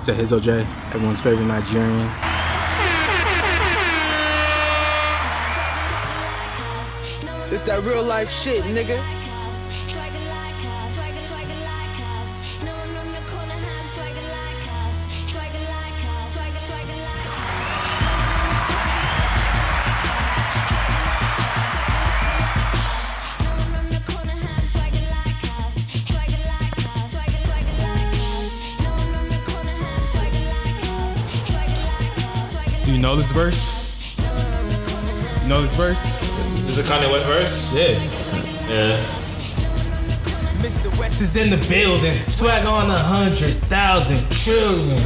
to Ehizoje, everyone's favorite Nigerian. It's that real life shit, nigga. Do you know this verse? You know this verse? Is it Kanye West verse? Yeah. Mr. West is in the building. Swag on 100,000 trillion.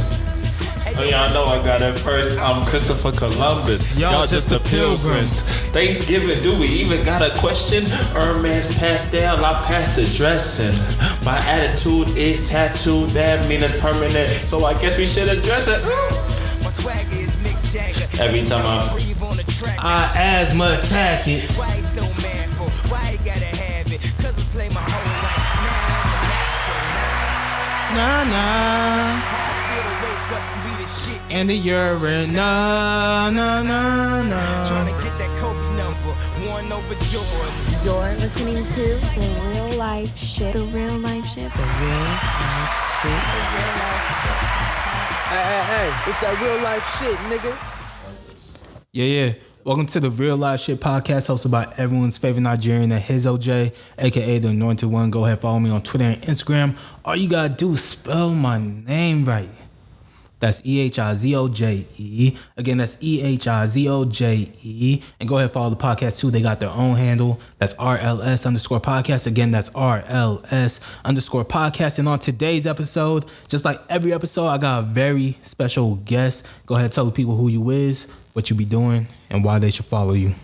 Oh, y'all know I got it first. I'm Christopher Columbus. Y'all just the pilgrims. Thanksgiving, do we even got a question? Hermes pastel, I passed the dressing. My attitude is tattooed, that mean it's permanent. So I guess we should address it. My swag is Mick Jagger. Every time I asthma attack it. Why he so manful? Why he gotta have it? Cause I slay my whole life. Now I'm a master. Nah. How I feel to wake up and be the shit And the urine, nah. Trying to get that Kobe number, one over Jordan. You're listening to The Real Life Shit. The Real Life Shit. The Real Life Shit. The Real Life Shit. Hey, it's that real life shit, nigga. Yeah. Welcome to the Real Life Shit podcast hosted by everyone's favorite Nigerian, Ehizoje, aka the Anointed One. Go ahead, follow me on Twitter and Instagram. All you gotta do is spell my name right. That's Ehizoje. Again, that's Ehizoje. And go ahead, follow the podcast too. They got their own handle. That's RLS_podcast. Again, that's RLS_podcast. And on today's episode, just like every episode, I got a very special guest. Go ahead, tell the people who you is, what you be doing, and why they should follow you.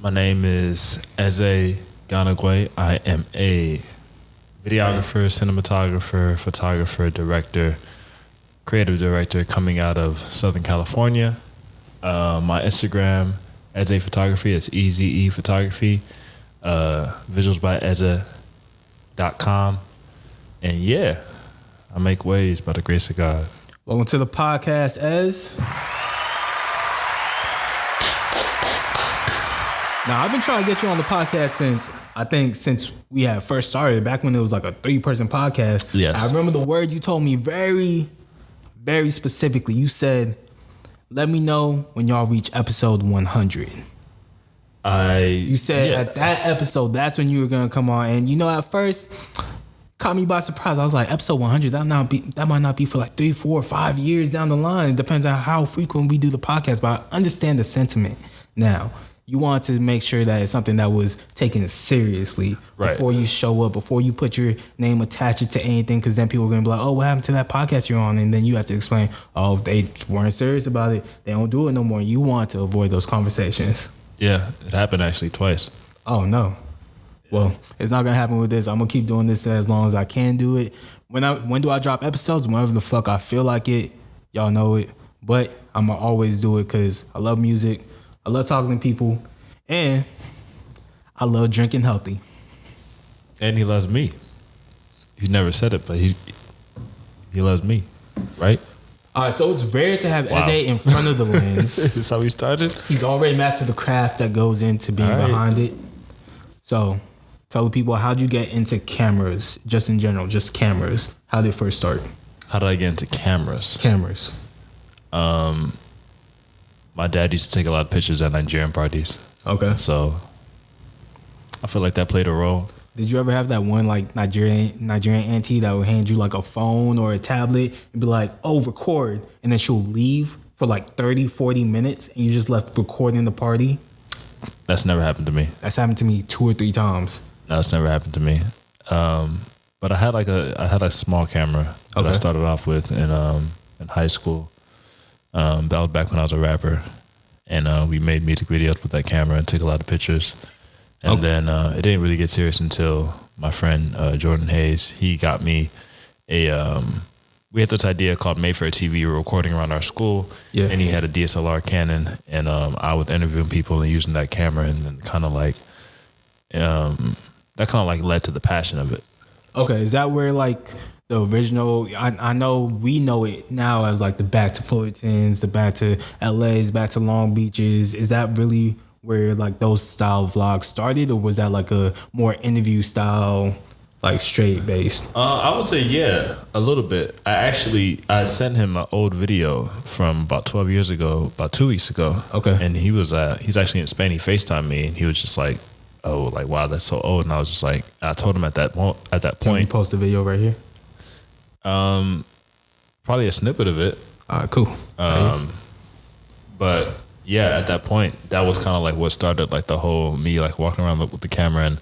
My name is Ehizoje Nwigwe. I am a videographer, cinematographer, photographer, director, creative director coming out of Southern California. My Instagram, Ehizoje Photography, it's EZE Photography. Visuals by Eza.com. And yeah, I make waves by the grace of God. Welcome to the podcast, Ez. Now, I've been trying to get you on the podcast since we had first started, back when it was like a 3-person podcast. Yes. I remember the words you told me very, very specifically. You said, let me know when y'all reach episode 100. You said at that episode, that's when you were going to come on. And at first, caught me by surprise. I was like, episode 100, that might not be for like 3, 4, 5 years down the line. It depends on how frequent we do the podcast, but I understand the sentiment now. You want to make sure that it's something that was taken seriously before you show up, before you put your name attached it to anything, because then people are going to be like, oh, what happened to that podcast you're on? And then you have to explain, oh, they weren't serious about it. They don't do it no more. You want to avoid those conversations. Yeah, it happened actually twice. Oh, no. Well, it's not going to happen with this. I'm going to keep doing this as long as I can do it. When do I drop episodes? Whenever the fuck I feel like it. Y'all know it. But I'm going to always do it because I love music. I love talking to people, and I love drinking healthy. And he loves me. He never said it, but he loves me, right? All right, so it's rare to have Ehizoje in front of the lens. That's how we started? He's already mastered the craft that goes into being behind it. So tell the people, how'd you get into cameras, just in general, just cameras? How did it first start? How did I get into cameras? My dad used to take a lot of pictures at Nigerian parties. Okay. So I feel like that played a role. Did you ever have that one like Nigerian auntie that would hand you like a phone or a tablet and be like, oh, record, and then she'll leave for like 30, 40 minutes and you just left recording the party? That's never happened to me. That's happened to me 2 or 3 times. No, that's never happened to me. But I had a small camera that I started off with in high school. That was back when I was a rapper, and we made music videos with that camera and took a lot of pictures. And then it didn't really get serious until my friend Jordan Hayes, he got me we had this idea called Made for a TV. We were recording around our school, and he had a DSLR Canon, and I was interviewing people and using that camera, and then kind of like led to the passion of it. Okay, is that where like the original. I know we know it now as like the back to Fullertons, the back to LA's, back to Long Beaches. Is that really where like those style vlogs started, or was that like a more interview style, like straight based? I would say yeah, a little bit. I sent him an old video from about 12 years ago, about 2 weeks ago. Okay. And he's actually in Spain. He FaceTimed me, and he was just like, "Oh, like wow, that's so old." And I was just like, I told him at that Can you point, post the video right here? probably a snippet of it. All right, cool. But yeah, at that point, that was kind of like what started like the whole me like walking around with the camera and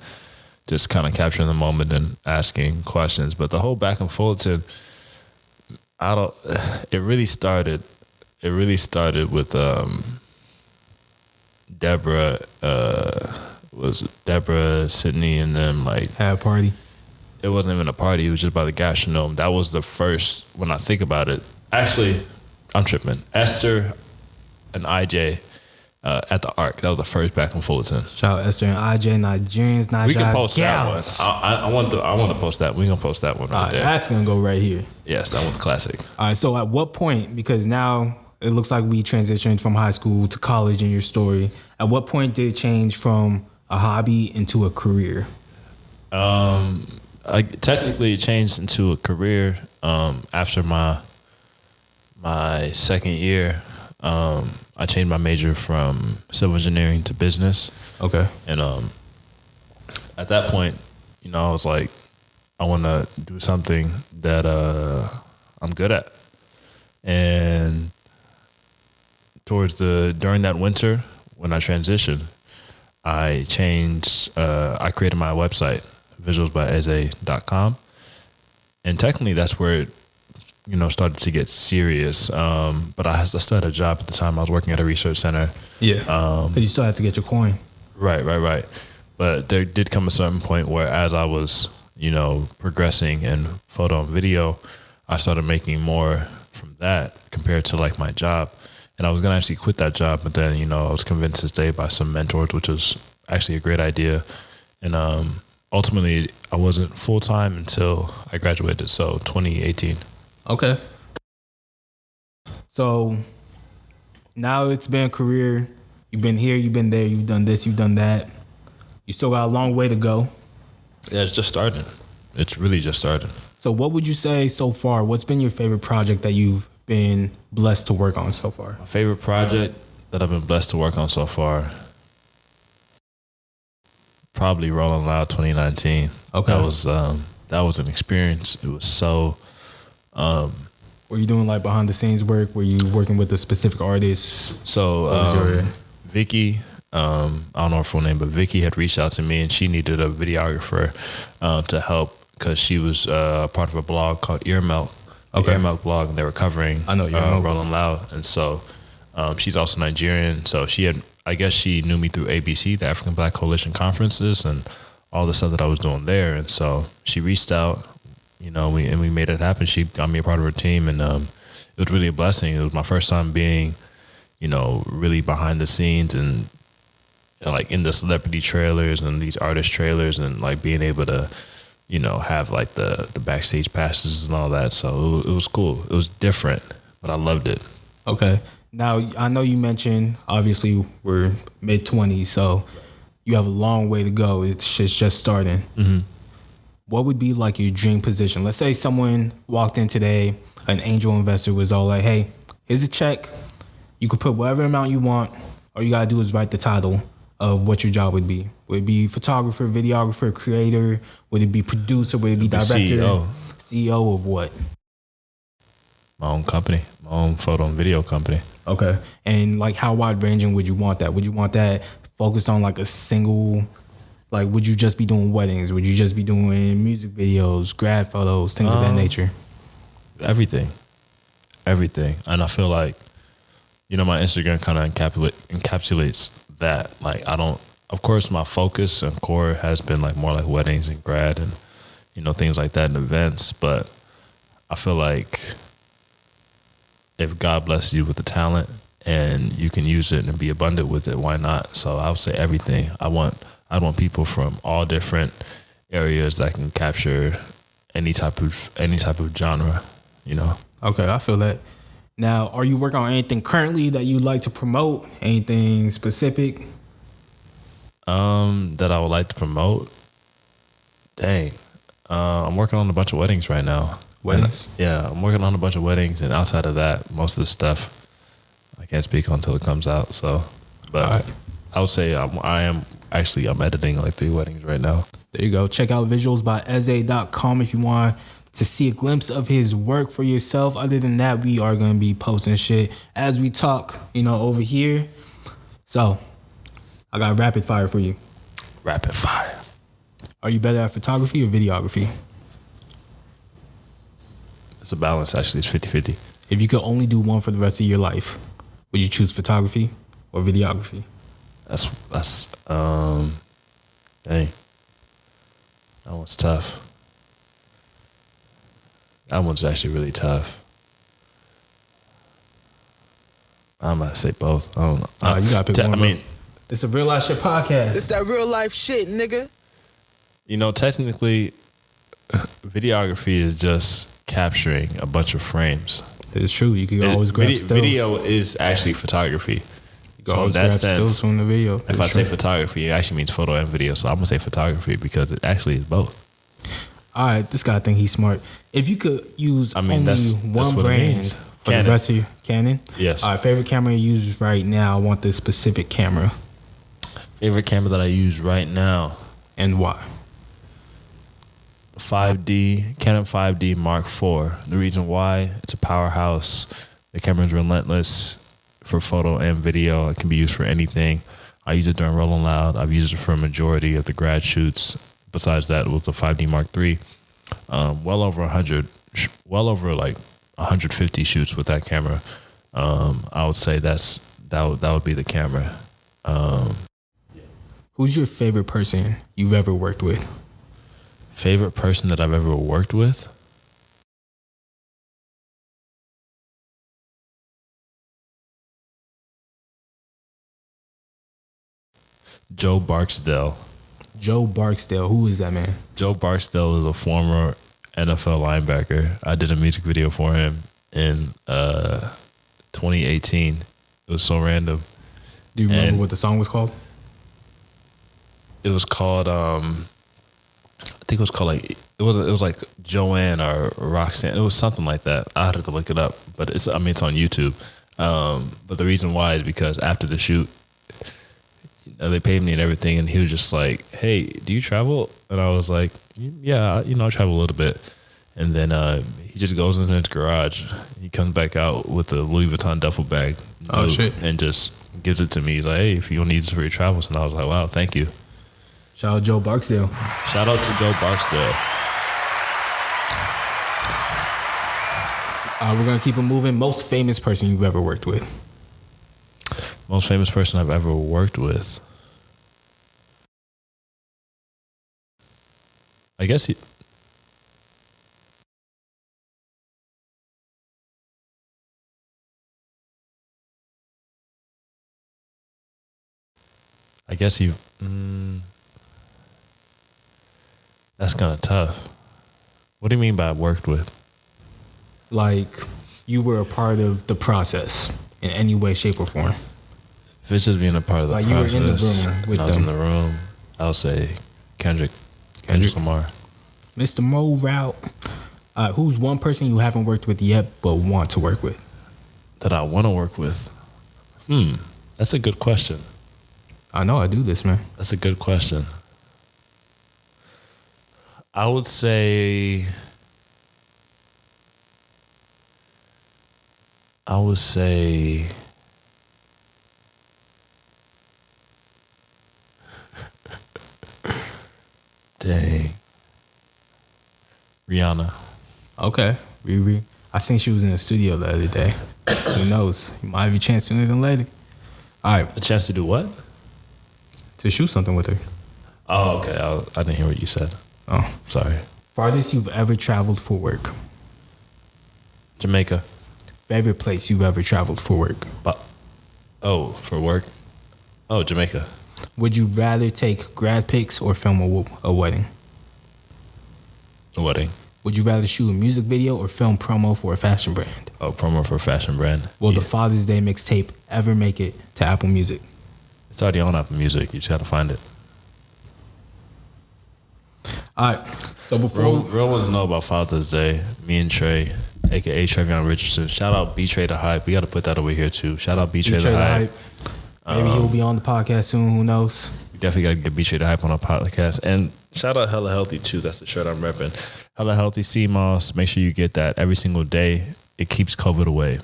just kind of capturing the moment and asking questions. But the whole back and Fullerton, it really started with Deborah, Sydney, and them like Had a party. it wasn't even a party. It was just by the gastronome. That was the first, when I think about it. Actually, I'm tripping. Esther and IJ at the Arc. That was the first back in Fullerton. Shout out Esther and IJ, Nigerians, not We can post gals. that one. I want to post that. We're going to post that one right there. That's going to go right here. Yes, that one's classic. All right, so at what point, because now it looks like we transitioned from high school to college in your story, at what point did it change from a hobby into a career? Technically, it changed into a career after my second year. I changed my major from civil engineering to business. Okay. And at that point, I was like, I want to do something that I'm good at. And during that winter, when I transitioned, I created my website, visualsbyehizoje.com. And technically that's where it, started to get serious. But I still had a job at the time. I was working at a research center. Yeah. But you still had to get your coin. Right. But there did come a certain point where as I was, progressing in photo and video, I started making more from that compared to like my job. And I was going to actually quit that job, but then, I was convinced to stay by some mentors, which was actually a great idea. And ultimately, I wasn't full-time until I graduated, so 2018. Okay. So now it's been a career. You've been here, you've been there, you've done this, you've done that. You still got a long way to go. Yeah, it's just starting. It's really just starting. So what would you say so far? What's been your favorite project that you've been blessed to work on so far? My favorite project that I've been blessed to work on so far, probably Rolling Loud 2019. Okay. That was an experience. It was so... Were you doing like behind the scenes work? Were you working with a specific artist? So Vicky, I don't know her full name, but Vicky had reached out to me and she needed a videographer to help because she was part of a blog called Earmelt. Okay. Earmelt blog, and they were covering Rolling Loud. And so she's also Nigerian. So I guess she knew me through ABC, the African Black Coalition conferences, and all the stuff that I was doing there. And so she reached out, we made it happen. She got me a part of her team, and it was really a blessing. It was my first time being, really behind the scenes and like in the celebrity trailers and these artist trailers, and like being able to, have like the backstage passes and all that. So it was cool. It was different, but I loved it. Okay. Now, I know you mentioned, obviously, we're mid-20s, so you have a long way to go. It's just starting. Mm-hmm. What would be like your dream position? Let's say someone walked in today, an angel investor was all like, hey, here's a check. You could put whatever amount you want. All you got to do is write the title of what your job would be. Would it be photographer, videographer, creator? Would it be producer? Would it be director? CEO. CEO of what? My own company, my own photo and video company. Okay. And like how wide ranging would you want that? Would you want that focused on like a single, like would you just be doing weddings? Would you just be doing music videos, grad photos, things of that nature? Everything. And I feel like, my Instagram kind of encapsulates that. Like of course my focus and core has been like more like weddings and grad and, things like that and events. But I feel like if God blesses you with the talent and you can use it and be abundant with it, why not? So I would say everything. I want people from all different areas that can capture any type of genre, you know. Okay, I feel that. Now, are you working on anything currently that you'd like to promote? Anything specific? That I would like to promote. Dang, I'm working on a bunch of weddings right now. Weddings? Yeah, I'm working on a bunch of weddings, and outside of that, most of the stuff I can't speak on until it comes out. So, but All right. I would say I'm editing like 3 weddings right now. There you go. Check out visuals by Eze.com if you want to see a glimpse of his work for yourself. Other than that, we are going to be posting shit as we talk, over here. So, I got rapid fire for you. Rapid fire. Are you better at photography or videography? It's a balance, actually. It's 50-50. If you could only do one for the rest of your life, would you choose photography or videography? That's dang. That one's tough. That one's actually really tough. I'm gonna say both. I don't know. You gotta pick one. I mean, it's a real life shit podcast. It's that real life shit, nigga. technically, videography is just capturing a bunch of frames. It's true. You can always grab stills. Video is actually photography. You can always grab stills from the video. If I say photography, it actually means photo and video. So I'm gonna say photography because it actually is both. All right, this guy think he's smart. If you could use only that's one what it brand means. for the rest of your Canon. Yes. All right, favorite camera you use right now. I want this specific camera. Favorite camera that I use right now. And why? 5D, Canon 5D Mark IV. The reason why, it's a powerhouse. The camera is relentless for photo and video. It can be used for anything. I use it during Rolling Loud. I've used it for a majority of the grad shoots. Besides that, with the 5D Mark III, well over 150 shoots with that camera. I would say that would be the camera. Who's your favorite person you've ever worked with? Favorite person that I've ever worked with? Joe Barksdale. Joe Barksdale. Who is that man? Joe Barksdale is a former NFL linebacker. I did a music video for him in 2018. It was so random. Do you remember what the song was called? It was called I think it was called it was like Joanne or Roxanne. It was something like that. I had to look it up, but it's on YouTube. But the reason why is because after the shoot, they paid me and everything, and he was just like, "Hey, do you travel?" And I was like, "Yeah, I travel a little bit." And then he just goes into his garage. He comes back out with a Louis Vuitton duffel bag. Oh shit! And just gives it to me. He's like, "Hey, if you don't need this for your travels," and I was like, "Wow, thank you." Shout out Joe Barksdale. Shout out to Joe Barksdale. We're gonna keep it moving. Most famous person you've ever worked with? Most famous person I've ever worked with. I guess that's kind of tough. What do you mean by worked with? Like you were a part of the process in any way, shape, or form. If it's just being a part of the like process, you were in the room with I was them. in the room. I'll say Kendrick Lamar. Mr. Mo Route. Who's one person you haven't worked with yet but want to work with? That I want to work with? That's a good question. I know I do this, man. That's a good question. I would say dang. Rihanna. Okay. Riri. I seen she was in the studio the other day. Who knows? You might have a chance sooner than later. All right. A chance to do what? To shoot something with her. Oh, okay. I didn't hear what you said. Oh. Sorry. Farthest you've ever traveled for work? Jamaica. Favorite place you've ever traveled for work? For work? Oh, Jamaica. Would you rather take grad pics or film a wedding? A wedding. Would you rather shoot a music video or film promo for a fashion brand? Oh, promo for a fashion brand. Will the Father's Day mixtape ever make it to Apple Music? It's already on Apple Music. You just got to find it. All right. So before real ones know about Father's Day. Me and Trey, aka Trevion Richardson. Shout out B Trey the Hype. We got to put that over here too. Shout out B Trey the Hype. Maybe he'll be on the podcast soon. Who knows? We definitely got to get B Trey the Hype on our podcast. And shout out Hella Healthy too. That's the shirt I'm repping. Hella Healthy sea moss. Make sure you get that every single day. It keeps COVID away.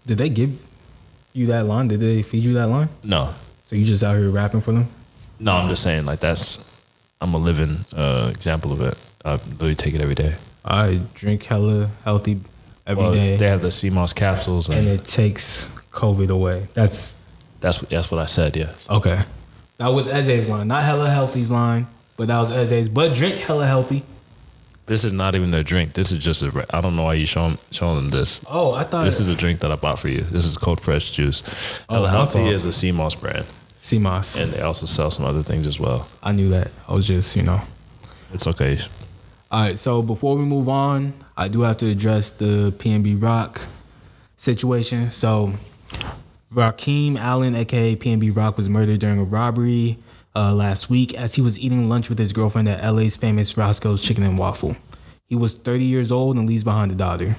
Did they give you that line? Did they feed you that line? No. So you just out here rapping for them? No, I'm just saying like I'm a living example of it. I literally take it every day. I drink hella healthy every day. They have the sea moss capsules, and it takes COVID away. That's what I said. Yeah. Okay, that was Eze's line, not hella healthy's line, but that was Eze's. But drink hella healthy. This is not even their drink. This is just I don't know why you showing them this. Oh, I thought this is a drink that I bought for you. This is cold pressed juice. Hella Healthy is a sea moss brand. Sea moss. And they also sell some other things as well. I knew that. I was just, It's okay. All right, so before we move on, I do have to address the PNB Rock situation. So Rakeem Allen, a.k.a. PNB Rock, was murdered during a robbery last week as he was eating lunch with his girlfriend at LA's famous Roscoe's Chicken and Waffle. He was 30 years old and leaves behind a daughter.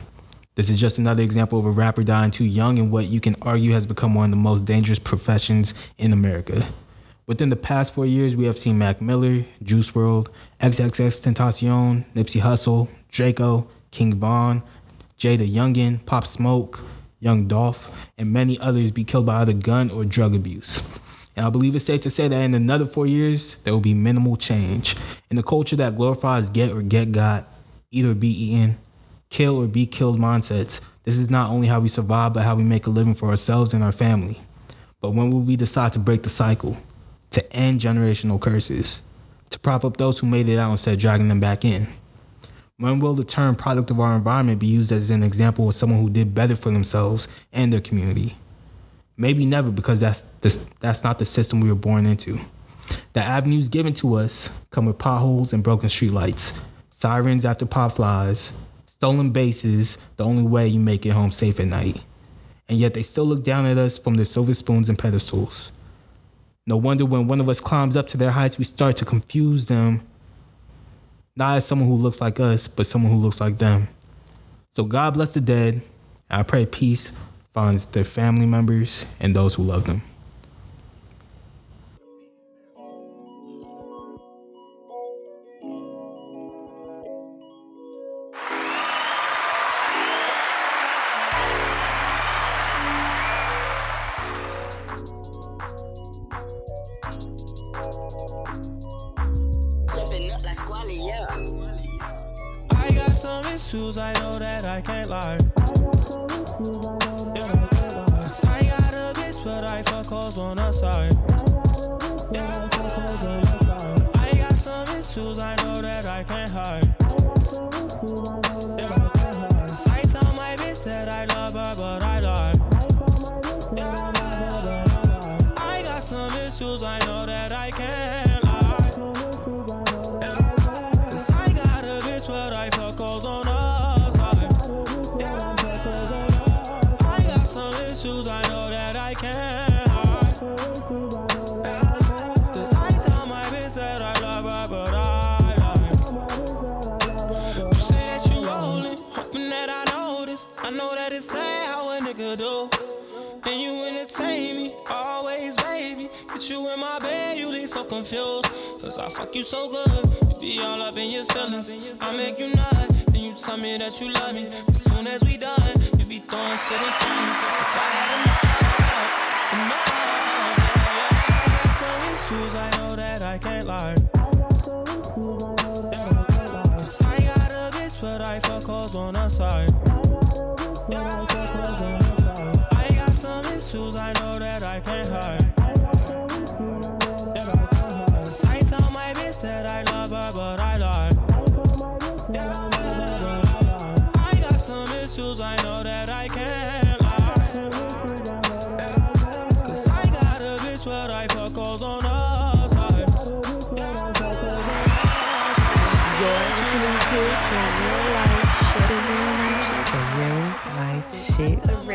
This is just another example of a rapper dying too young in what you can argue has become one of the most dangerous professions in America. Within the past 4 years, we have seen Mac Miller, Juice WRLD, XXXTentacion, Nipsey Hussle, Draco, King Von, Jay the Youngin, Pop Smoke, Young Dolph, and many others be killed by either gun or drug abuse. And I believe it's safe to say that in another 4 years, there will be minimal change in the culture that glorifies get or get got, eat or be eaten, kill or be killed mindsets. This is not only how we survive, but how we make a living for ourselves and our family. But when will we decide to break the cycle, to end generational curses, to prop up those who made it out instead of dragging them back in? When will the term product of our environment be used as an example of someone who did better for themselves and their community? Maybe never, because that's not the system we were born into. The avenues given to us come with potholes and broken streetlights, sirens after pop flies, stolen bases, the only way you make it home safe at night. And yet they still look down at us from their silver spoons and pedestals. No wonder when one of us climbs up to their heights, we start to confuse them, not as someone who looks like us, but someone who looks like them. So God bless the dead, and I pray peace finds their family members and those who love them. I got some issues, I know that I can't lie. Cause I got a bitch, but I fuck hoes on the side. I got some issues, I know that I can't hide. Cause I tell my bitch that I love her, but I lie. I got some issues, I know that I can't lie. Cause I got a bitch, but I fuck hoes on the side. I got some issues, I know that I can't hide. Cause I tell my bitch that I love her, but I lie. You say that you rolling, hoping that I notice. I know that it's sad how a nigga do. And you entertain me, always, baby. Get you in my bed, you leave so confused. Cause I fuck you so good, you be all up in your feelings. I make you nut, then you tell me that you love me. As soon as we done, you be throwing shit at me. If I had enough, I got some issues, I know that I can't lie. Cause I got a bitch, but I fuck hoes on the side. I got some issues, I know that I can't hide. Cause I tell my bitch that I love her, but I lie. I got some issues, I know that I can't lie. Cause I got a bitch, but I fuck hoes on the side. You're listening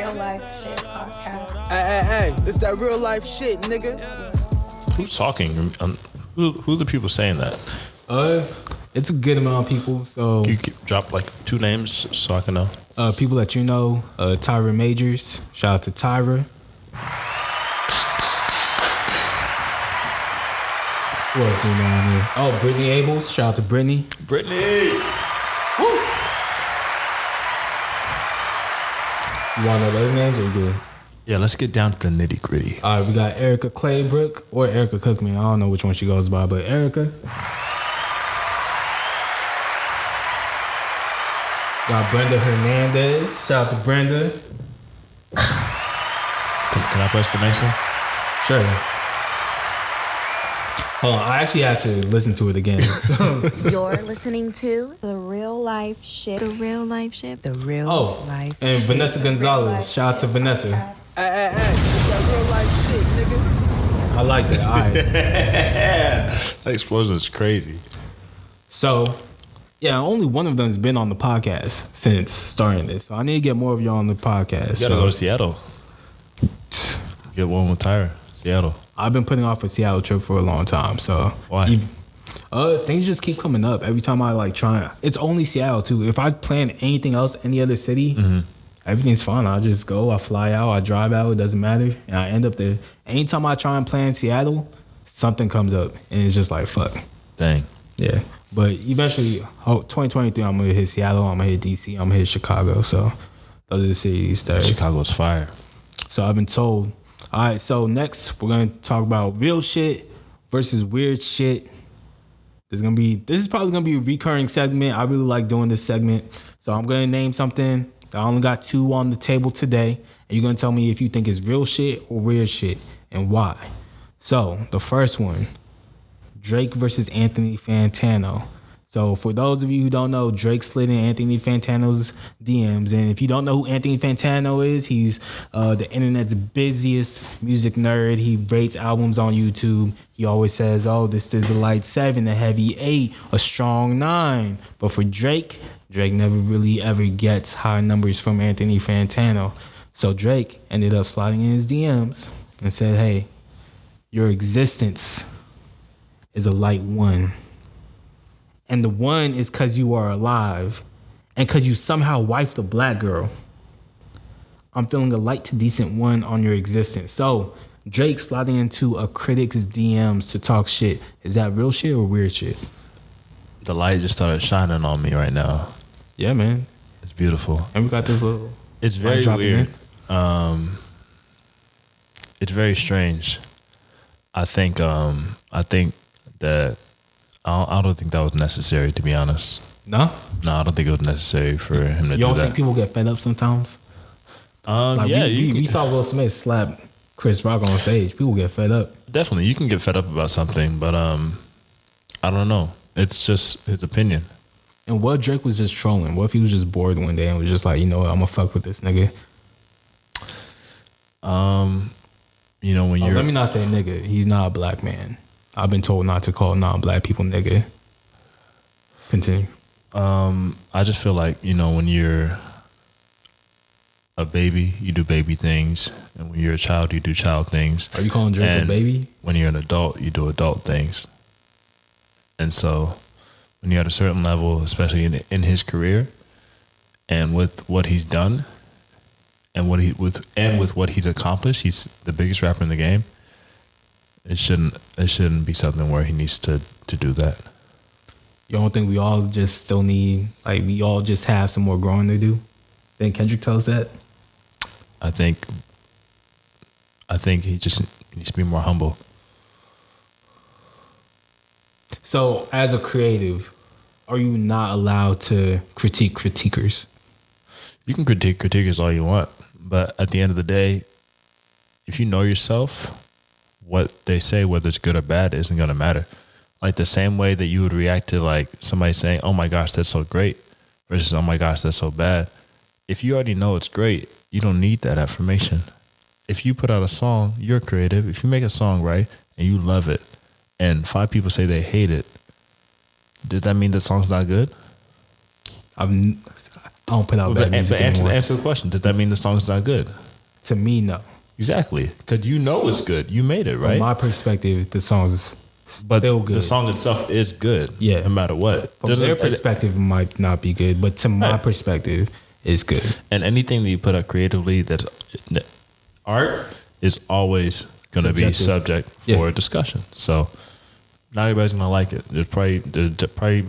Real Life Shit podcast. Hey, it's that real life shit, nigga. Who's talking? Who are the people saying that? It's a good amount of people. So You drop like 2 names so I can know. people that you know, Tyra Majors. Shout out to Tyra. Who else you know on here? Oh, Brittany Abels. Shout out to Brittany. Brittany. You want to know those names or you good? Yeah, let's get down to the nitty gritty. All right, we got Erica Claybrook or Erica Cookman. I don't know which one she goes by, but Erica. Got Brenda Hernandez. Shout out to Brenda. Can I press the next one? Sure. Hold on, I actually have to listen to it again. You're listening to The Real Life Shit. The Real Life Shit. The real life. And shit. Vanessa Gonzalez. Shout out to Vanessa. Hey, it's that real life shit, nigga. I like that. All right. That explosion is crazy. So, yeah, only one of them's been on the podcast since starting this. So I need to get more of y'all on the podcast. You gotta go to Seattle. Get one with Tyra. Seattle. I've been putting off a Seattle trip for a long time. So Why? Things just keep coming up every time I like try. It's only Seattle too. If I plan anything else, any other city, everything's fine. I just go. I fly out. I drive out. It doesn't matter, and I end up there. Anytime I try and plan Seattle, something comes up, and it's just like fuck. Dang. Yeah. But eventually, 2023, I'm gonna hit Seattle. I'm gonna hit DC. I'm gonna hit Chicago. So those are the cities that. Chicago's fire. So I've been told. All right. So next, we're gonna talk about real shit versus weird shit. This is probably gonna be a recurring segment. I really like doing this segment. So I'm gonna name something. I only got 2 on the table today, and you're gonna tell me if you think it's real shit or weird shit and why. So the first one, Drake versus Anthony Fantano. So for those of you who don't know, Drake slid in Anthony Fantano's DMs. And if you don't know who Anthony Fantano is, he's the internet's busiest music nerd. He rates albums on YouTube. He always says, oh, this is a light 7, a heavy 8, a strong 9. But for Drake never really ever gets high numbers from Anthony Fantano. So Drake ended up sliding in his DMs and said, hey, your existence is a light 1. And the 1 is because you are alive and because you somehow wifed a black girl. I'm feeling a light to decent 1 on your existence. So Drake sliding into a critic's DMs to talk shit. Is that real shit or weird shit? The light just started shining on me right now. Yeah, man. It's beautiful. And we got this little... It's very weird. It's very strange. I think that I don't think that was necessary, to be honest. No? No, I don't think it was necessary for him to do You don't that. think people get fed up sometimes? Like Yeah, we saw Will Smith slap Chris Rock on stage. People get fed up. definitely you can get fed up about something, but I don't know. It's just his opinion. And what if Drake was just trolling? What if he was just bored one day and was just like, you know what, I'm gonna fuck with this nigga? You know, when you're... Let me not say nigga. He's not a black man. I've been told not to call non-black people nigga. Continue. I just feel like, you know, when you're a baby, you do baby things. And when you're a child, you do child things. Are you calling Drake And a baby? when you're an adult, you do adult things. And so when you're at a certain level, especially in his career and with what he's done and with what he's accomplished, he's the biggest rapper in the game. It shouldn't be something where he needs to do that. You don't think we all just still need, like, we all just have some more growing to do? Didn't Kendrick tell us that? I think he just needs to be more humble. So, as a creative, are you not allowed to critique critiquers? You can critique critiquers all you want, but at the end of the day, if you know yourself, what they say, whether it's good or bad, isn't going to matter. Like the same way that you would react to like somebody saying, oh my gosh, that's so great versus, oh my gosh, that's so bad. If you already know it's great, you don't need that affirmation. If you put out a song, you're creative. If you make a song, right, and you love it, and 5 people say they hate it, does that mean the song's not good? I don't put out bad music anymore. Answer the question. Does that mean the song's not good? To me, no. Exactly. Because you know it's good. You made it, right? From my perspective, the song's still good. The song itself is good. Yeah. No matter what. From their perspective, it might not be good, but to my perspective, it's good. And anything that you put out creatively, that art is always going to be subject for discussion. So not everybody's going to like it. There's probably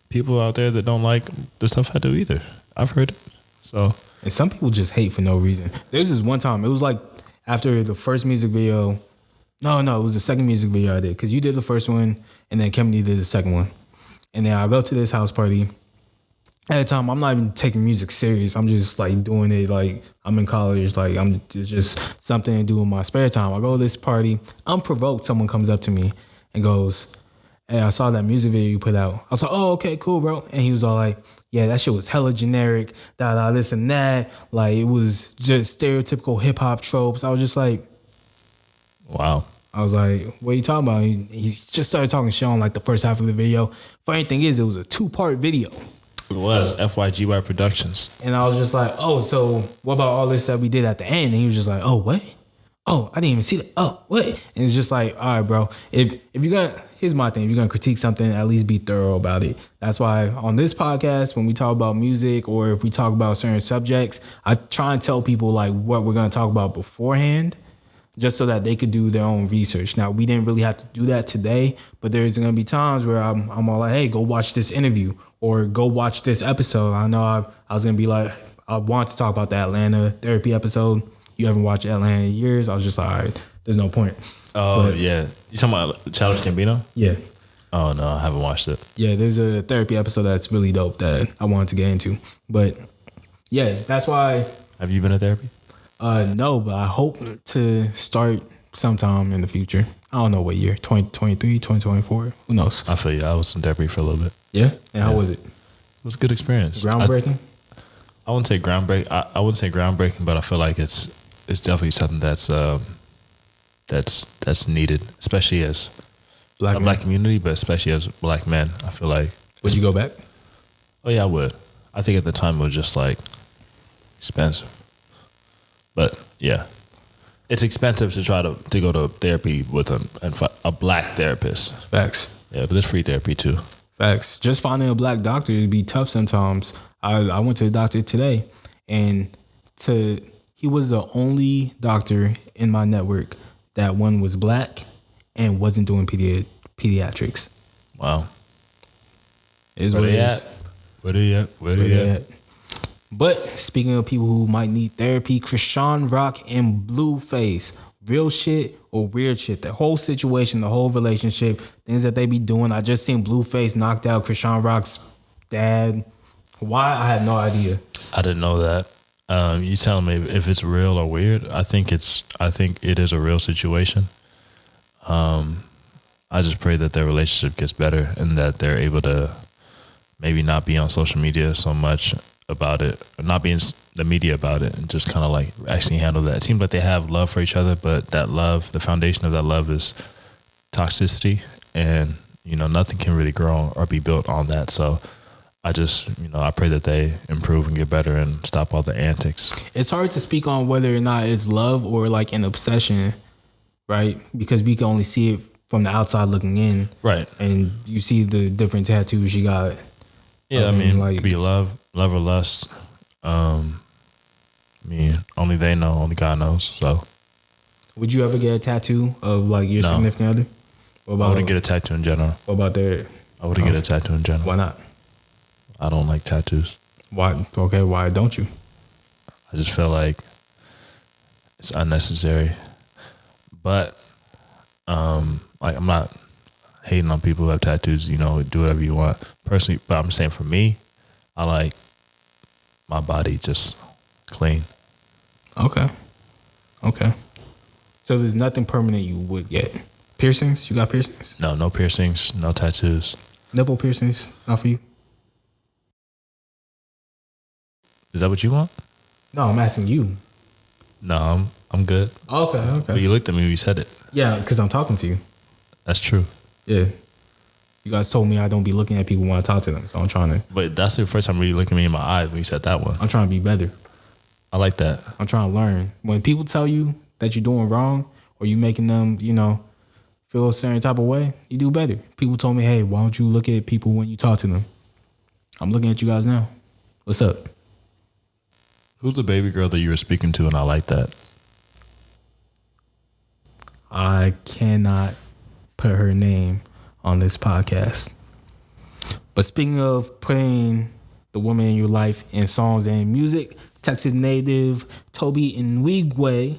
people out there that don't like the stuff I do either. I've heard it. So, and some people just hate for no reason. There's this one time, it was like after the first music video. No, it was the second music video I did, because you did the first one and then Kennedy did the second one. And then I go to this house party. At the time, I'm not even taking music serious. I'm just like doing it like I'm in college. Like I'm just something to do in my spare time. I go to this party. Unprovoked, someone comes up to me and goes, "Hey, I saw that music video you put out." I was like, "Oh, okay, cool, bro." And he was all like, "Yeah, that shit was hella generic, this and that. Like it was just stereotypical hip hop tropes." I was just like, wow. I was like, "What are you talking about?" He just started talking shit on like the first half of the video. Funny thing is, it was a 2-part video. It was FYGY Productions. And I was just like, "Oh, so what about all this that we did at the end?" And he was just like, "Oh, what? Oh, I didn't even see that. Oh, what?" And it's just like, all right, bro. If you're gonna, here's my thing. If you're gonna critique something, at least be thorough about it. That's why on this podcast, when we talk about music or if we talk about certain subjects, I try and tell people like what we're gonna talk about beforehand, just so that they could do their own research. Now, we didn't really have to do that today, but there's gonna be times where I'm all like, "Hey, go watch this interview or go watch this episode." I know I was gonna be like, I want to talk about the Atlanta therapy episode. You haven't watched Atlanta in years. I was just like, all right, there's no point. Oh, but, yeah. You talking about Childish Gambino? Yeah. Oh, no, I haven't watched it. Yeah, there's a therapy episode that's really dope that I wanted to get into. But yeah, that's why. Have you been to therapy? No, but I hope to start sometime in the future. I don't know what year, 2023, 2024, who knows? I feel you. I was in therapy for a little bit. Yeah? And how was it? It was a good experience. Groundbreaking? I wouldn't say groundbreaking. I wouldn't say groundbreaking, but I feel like it's definitely something that's needed, especially as a black community, but especially as black men. I feel like. Would you go back? Oh yeah, I would. I think at the time it was just like expensive, but yeah, it's expensive to try to go to therapy with a black therapist. Facts. Yeah, but there's free therapy too. Facts. Just finding a black doctor would be tough sometimes. I went to the doctor today, and he was the only doctor in my network that one was black and wasn't doing pediatrics. Wow. Is what it is. Where they at? But speaking of people who might need therapy, Krishan Rock and Blueface, real shit or weird shit, the whole situation, the whole relationship, things that they be doing. I just seen Blueface knocked out Krishan Rock's dad. Why? I had no idea. I didn't know that. You telling me if it's real or weird? I think it is a real situation. I just pray that their relationship gets better and that they're able to maybe not be on social media so much about it, or not be in the media about it, and just kind of like actually handle that. It seems like they have love for each other, but that love, the foundation of that love is toxicity, and nothing can really grow or be built on that. So I just, I pray that they improve and get better and stop all the antics. It's hard to speak on whether or not it's love or like an obsession, right? Because we can only see it from the outside looking in. Right. And you see the different tattoos she got. Yeah, like, be love or lust. Only they know, only God knows. So, would you ever get a tattoo of like your significant other? What about, I wouldn't get a tattoo in general. What about their? I wouldn't get a tattoo in general. Why not? I don't like tattoos. Why? Okay, why don't you? I just feel like it's unnecessary. But, like I'm not hating on people who have tattoos. Do whatever you want personally. But I'm saying for me, I like my body just clean. Okay. So there's nothing permanent you would get. Piercings? You got piercings? No piercings, no tattoos. Nipple piercings? Not for you? Is that what you want? No, I'm asking you. No, I'm good. Okay. But you looked at me when you said it. Yeah, because I'm talking to you. That's true. Yeah. You guys told me I don't be looking at people when I talk to them, so I'm trying to. But that's the first time really looking me in my eyes when you said that one. I'm trying to be better. I like that. I'm trying to learn. When people tell you that you're doing wrong or you making them, feel a certain type of way, you do better. People told me, hey, why don't you look at people when you talk to them? I'm looking at you guys now. What's up? Who's the baby girl that you were speaking to, and I like that? I cannot put her name on this podcast. But speaking of putting the woman in your life in songs and music, Texas native Tobe Nwigwe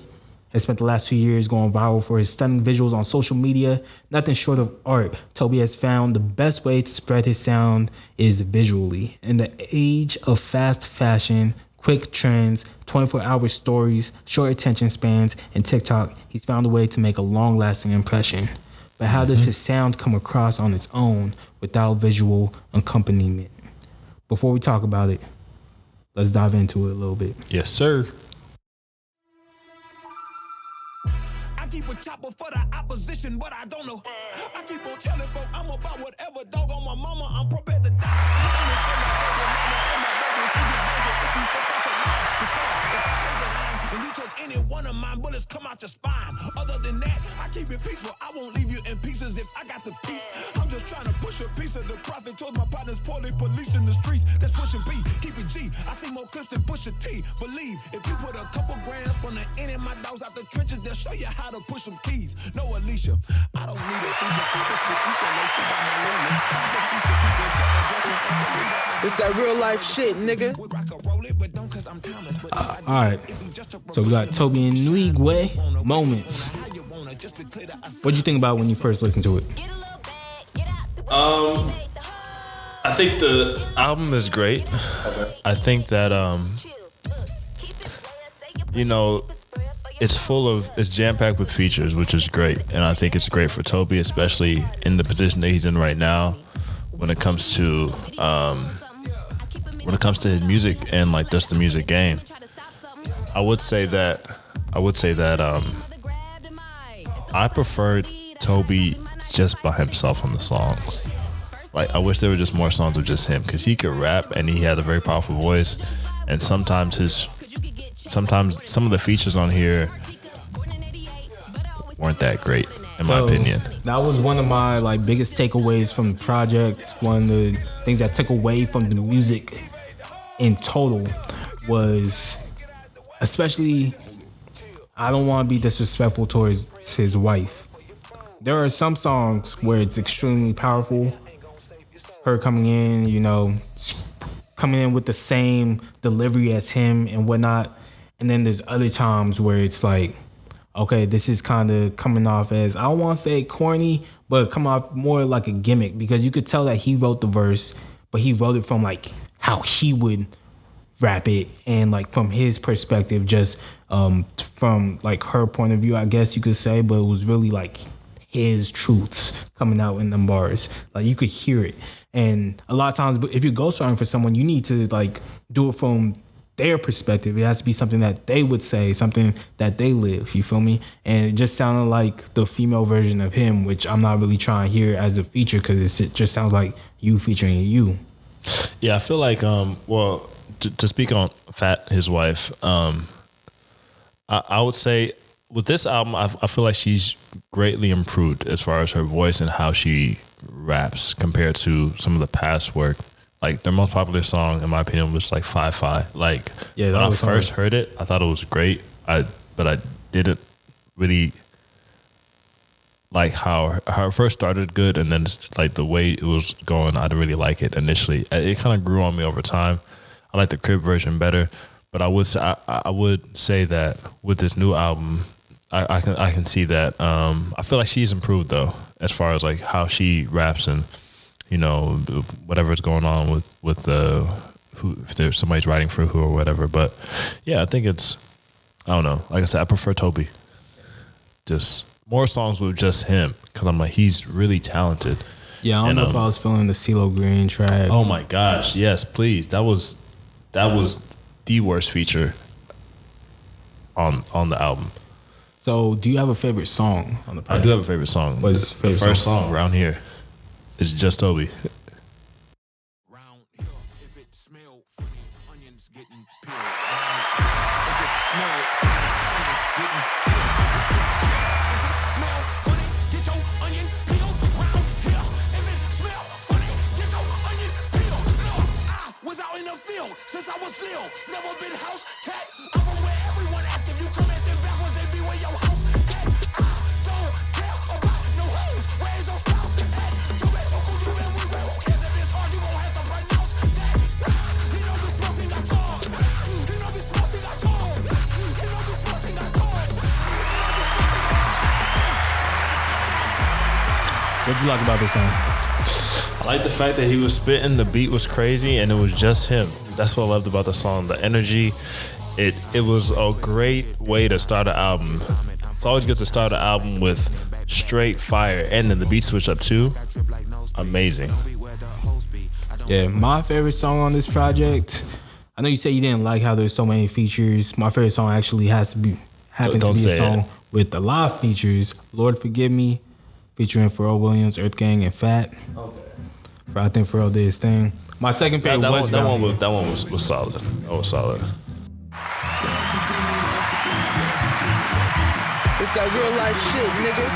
has spent the last 2 years going viral for his stunning visuals on social media. Nothing short of art. Tobe has found the best way to spread his sound is visually. In the age of fast fashion, quick trends, 24-hour stories, short attention spans, and TikTok, he's found a way to make a long-lasting impression. But how does his sound come across on its own without visual accompaniment? Before we talk about it, let's dive into it a little bit. Yes, sir. I keep a chopper for the opposition, but I don't know. I keep on telling folk I'm about whatever, dog on my mama, I'm prepared to die. I'm only for my baby mama and my babies. He get busy if you step out the line. If I take the line and you touch any one of mine, bullets come out your spine. Other than that, I keep it peaceful. I won't leave you in pieces if I got the peace. I'm just trying to push a piece of the profit towards my partners, poorly police in the streets. That's pushing B, keep it G. I see more clips than push a T. Believe if you put a couple grams from the end of my dogs out the trenches, they'll show you how to push some keys. No, Alicia, I don't need a feature. It's that real life shit, nigga. All right. So we got Tobe Nwigwe, Moments. What'd you think about when you first listened to it? I think the album is great. Okay. I think that it's jam-packed with features, which is great. And I think it's great for Tobe, especially in the position that he's in right now when it comes to his music and like just the music game. I would say that I preferred Tobe just by himself on the songs. Like, I wish there were just more songs of just him, because he could rap and he had a very powerful voice. And sometimes some of the features on here weren't that great, in my opinion. That was one of my biggest takeaways from the project. One of the things that took away from the music in total was, especially, I don't want to be disrespectful towards his wife. There are some songs where it's extremely powerful. Her coming in, coming in with the same delivery as him and whatnot. And then there's other times where it's like, okay, this is kind of coming off as, I don't want to say corny, but come off more like a gimmick, because you could tell that he wrote the verse, but he wrote it from how he would rap it and from his perspective, just from her point of view, I guess you could say, but it was really his truths coming out in them bars. You could hear it. And a lot of times, if you're ghostwriting for someone, you need to do it from their perspective. It has to be something that they would say, something that they live, you feel me? And it just sounded like the female version of him, which I'm not really trying to hear as a feature, because it just sounds like you featuring you. Yeah, I feel like, to speak on Fat, his wife, I would say with this album, I feel like she's greatly improved as far as her voice and how she raps compared to some of the past work. Their most popular song, in my opinion, was 5-5. When I first heard it, I thought it was great. But I didn't really like how it first started good, and then the way it was going, I didn't really like it initially. It kind of grew on me over time. I like the crib version better, but I would say that with this new album, I can see that. I feel like she's improved though, as far as how she raps and whatever's going on with if there's somebody's writing for who or whatever. But yeah, I think I don't know. Like I said, I prefer Tobe. Just more songs with just him, because I'm he's really talented. Yeah, I don't know if I was feeling the CeeLo Green track. Oh my gosh, yes, please. That was the worst feature on the album. So, do you have a favorite song on the project? I do have a favorite song. What's your favorite the first song, Around Here. It's just Tobe. Round here, if it smell funny, onions getting peeled. If it smell funny, onions getting peeled. If it smell funny, get your onion peeled. Round here, if it smell funny, get your onion peeled. Look, I was out in the field since I was little. Never been house cat. I'm from where everyone active. You come at them backwards, they be where your house at. I don't care about no hoes. Where's your spouse at? Tobe Nwigwe, who cares if it's hard? You gon' have to pronounce that. He don't be smoking at all. He don't be smoking at all. He don't be smoking at all. What'd you like about this song? I like the fact that he was spitting, the beat was crazy, and it was just him. That's what I loved about the song. The energy, it was a great way to start an album. It's always good to start an album with straight fire, and then the beat switch up too. Amazing. Yeah, my favorite song on this project. I know you say you didn't like how there's so many features. My favorite song actually happens to be a song with a lot of features. Lord Forgive Me, featuring Pharrell Williams, Earth Gang, and Fat. Okay. I think Pharrell did his thing. My second favorite that was that one was solid. That was solid. It's that real life shit, nigga.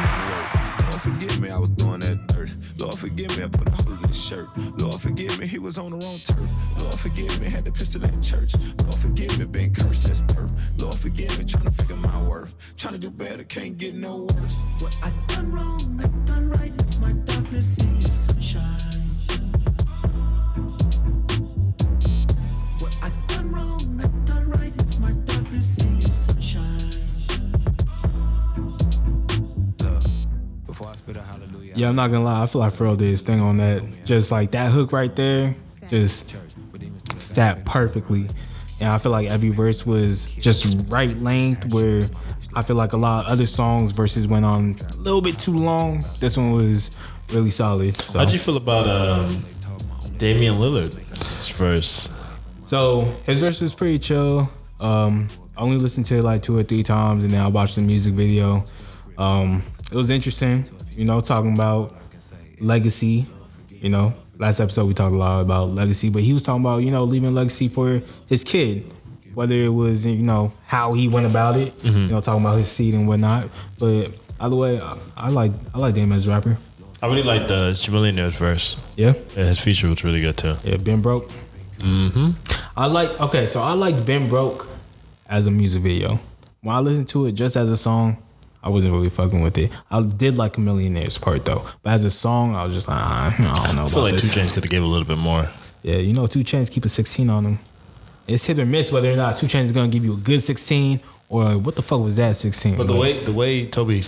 Lord forgive me, I was doing that dirt. Lord forgive me, I put a hole in his shirt. Lord forgive me, he was on the wrong turf. Lord forgive me, had the pistol in church. Lord forgive me, been cursed since birth. Lord forgive me, trying to figure my worth. Trying to do better, can't get no worse. What I done wrong, I done right. It's my darkness, see your sunshine. What I done wrong, I done right. It's my darkness, see your sunshine. Before I spit a hallelujah. Yeah, I'm not gonna lie. I feel like Pharrell did his thing on that. Just like that hook right there, just sat perfectly. And I feel like every verse was just right length, where I feel like a lot of other songs verses went on a little bit too long. This one was really solid. So. How'd you feel about Damian Lillard's verse? So his verse was pretty chill. I only listened to it like 2 or 3 times, and then I watched the music video. It was interesting, talking about legacy. Last episode we talked a lot about legacy, but he was talking about, leaving legacy for his kid. Whether it was, how he went about it, talking about his seed and whatnot. But either way, I like Dame as a rapper. I really like the Chamillionaire's verse. Yeah, his feature was really good too. Yeah, Been Broke. Mm-hmm. I liked Been Broke as a music video. When I listened to it just as a song, I wasn't really fucking with it. I did like Chamillionaire's part though, but as a song, I was just like, I don't know. I feel like this. 2 Chainz could have gave a little bit more. Yeah, 2 Chainz keep a 16 on them. It's hit or miss whether or not 2 Chainz is gonna give you a good 16 or what the fuck was that 16. But the way Tobe I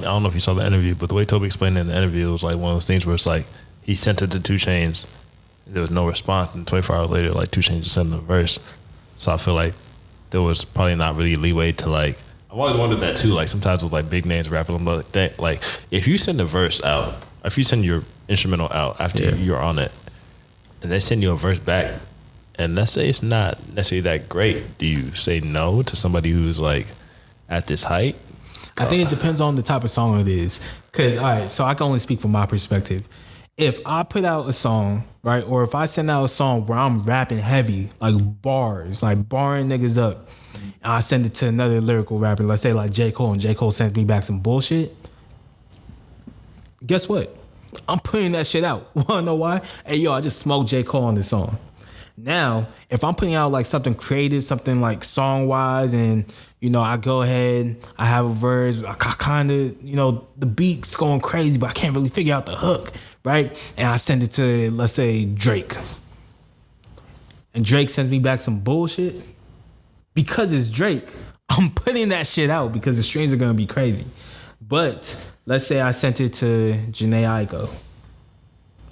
don't know if you saw the interview, but the way Tobe explained it in the interview, it was like one of those things where it's like he sent it to 2 Chainz, there was no response, and 24 hours later, like 2 Chainz just sent him a verse. So I feel like there was probably not really leeway to like. I've always wondered that too. Like sometimes with like big names rapping like that, like if you send a verse out, if you send your instrumental out after you're on it, and they send you a verse back, and let's say it's not necessarily that great, do you say no to somebody who's like at this height? I think it depends on the type of song it is. Cause all right, so I can only speak from my perspective. If I put out a song, right, or if I send out a song where I'm rapping heavy, like bars, like barring niggas up, and I send it to another lyrical rapper, let's say like J. Cole, and J. Cole sends me back some bullshit, guess what? I'm putting that shit out. Wanna know why? Hey, yo, I just smoked J. Cole on this song. Now, if I'm putting out like something creative, something like song-wise, and, I go ahead, I have a verse, I kind of, the beat's going crazy, but I can't really figure out the hook, right? And I send it to, let's say, Drake. And Drake sends me back some bullshit. Because it's Drake, I'm putting that shit out because the streams are going to be crazy. But let's say I sent it to Jhené Aiko.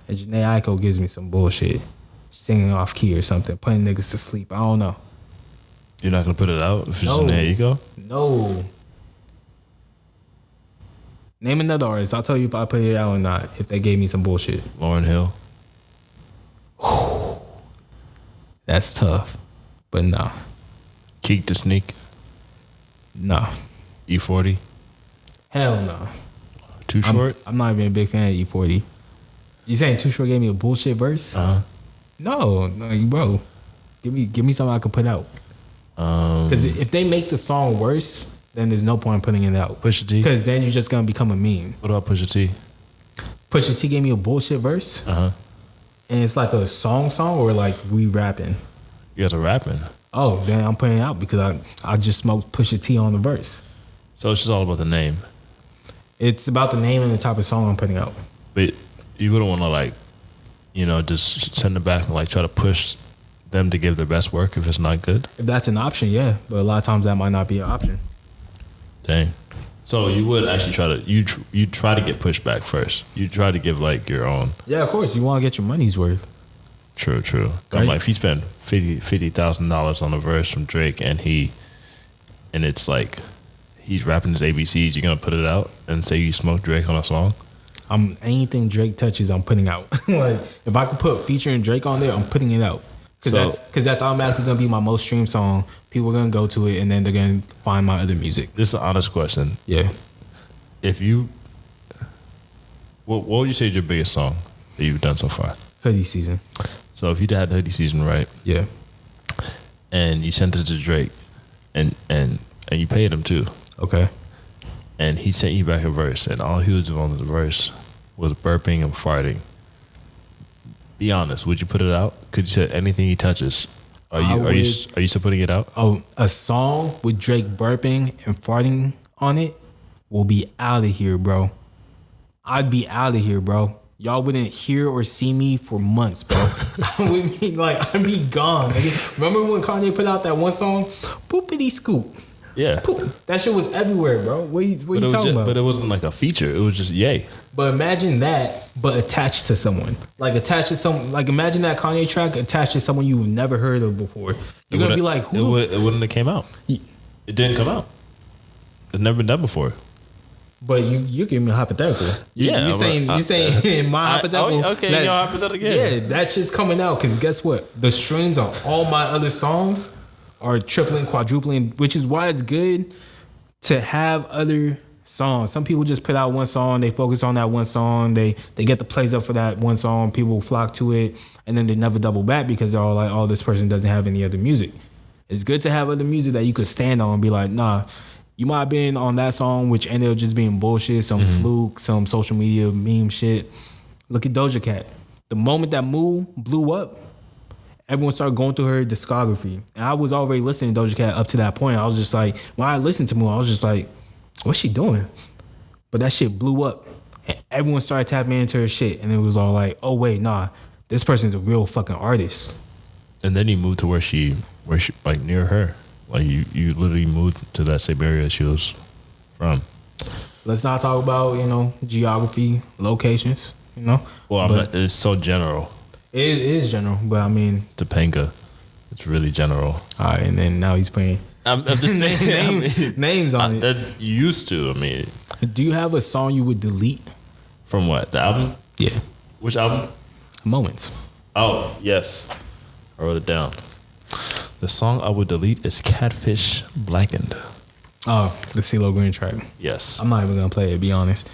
And Jhené Aiko gives me some bullshit. Singing off key or something, putting niggas to sleep. I don't know. You're not going to put it out if it's Jhené Aiko? No. Name another artist. I'll tell you if I put it out or not, if they gave me some bullshit. Lauryn Hill. That's tough. But nah. Keek the Sneak. Nah. E40. Hell no. Too Short. I'm not even a big fan of E40. You saying Too Short gave me a bullshit verse? No, bro. Give me something I could put out. Because if they make the song worse, then there's no point in putting it out. Pusha T. Because then you're just gonna become a meme. What about Pusha T? Pusha T gave me a bullshit verse. And it's like a song or like we rapping. You guys are rapping. Oh, then I'm putting it out because I just smoked Pusha T on the verse. So it's just all about the name. It's about the name and the type of song I'm putting out. But you wouldn't want to like, just send it back and like try to push them to give their best work if it's not good. If that's an option, yeah. But a lot of times that might not be an option. Dang. So you would actually try to you try to get pushed back first. You try to give like your own. Yeah, of course. You want to get your money's worth. True. Right? Like if he spent $50,000 on a verse from Drake and it's like he's rapping his ABCs, you're gonna put it out and say you smoked Drake on a song? Anything Drake touches, I'm putting out. Like if I could put featuring Drake on there, I'm putting it out. Because that's automatically gonna be my most streamed song. People are gonna go to it and then they're gonna find my other music. This is an honest question. Yeah. If you, what would you say is your biggest song that you've done so far? Hoodie Season. So if you had Hoodie Season, right? Yeah. And you sent it to Drake, and you paid him too. Okay. And he sent you back a verse, and all he was doing on the verse was burping and farting. Be honest, would you put it out? Could you say anything he touches? Are you still putting it out? Oh, a song with Drake burping and farting on it will be out of here, bro. I'd be out of here, bro. Y'all wouldn't hear or see me for months, bro. I'd be gone. Remember when Kanye put out that one song, Poopity Scoop? Yeah. Poop. That shit was everywhere, bro. What you talking about? But it wasn't like a feature. It was just yay. But imagine that, but attached to someone. Like imagine that Kanye track attached to someone you've never heard of before. You're gonna be like, who? It wouldn't have came out. It didn't come out. It's never been done before. But you're giving me a hypothetical. You're saying in my hypothetical. Okay, your hypothetical. Yeah, that shit's coming out because guess what? The streams on all my other songs are tripling, quadrupling, which is why it's good to have other songs. Some people just put out one song, they focus on that one song, they get the plays up for that one song, people flock to it, and then they never double back because they're all like, oh, this person doesn't have any other music. It's good to have other music that you could stand on and be like, nah, you might have been on that song, which ended up just being bullshit, some fluke, some social media meme shit. Look at Doja Cat. The moment that Moo blew up, everyone started going through her discography. And I was already listening to Doja Cat up to that point. I was just like, when I listened to Moo, I was just like, what's she doing? But that shit blew up. And everyone started tapping into her shit. And it was all like, oh, wait, nah, this person's a real fucking artist. And then you moved to where she like near her. Like you literally moved to that same area she was from. Let's not talk about, geography, locations, Well, it's so general. It is general, but I mean... Topanga. It's really general. All right, and then now he's playing... I'm just saying names on it. That's used to, Do you have a song you would delete? From what? The album? Yeah. Which album? Moments. Oh, yes. I wrote it down. The song I would delete is Catfish Blackened. Oh, the CeeLo Green track. Yes. I'm not even going to play it, to be honest.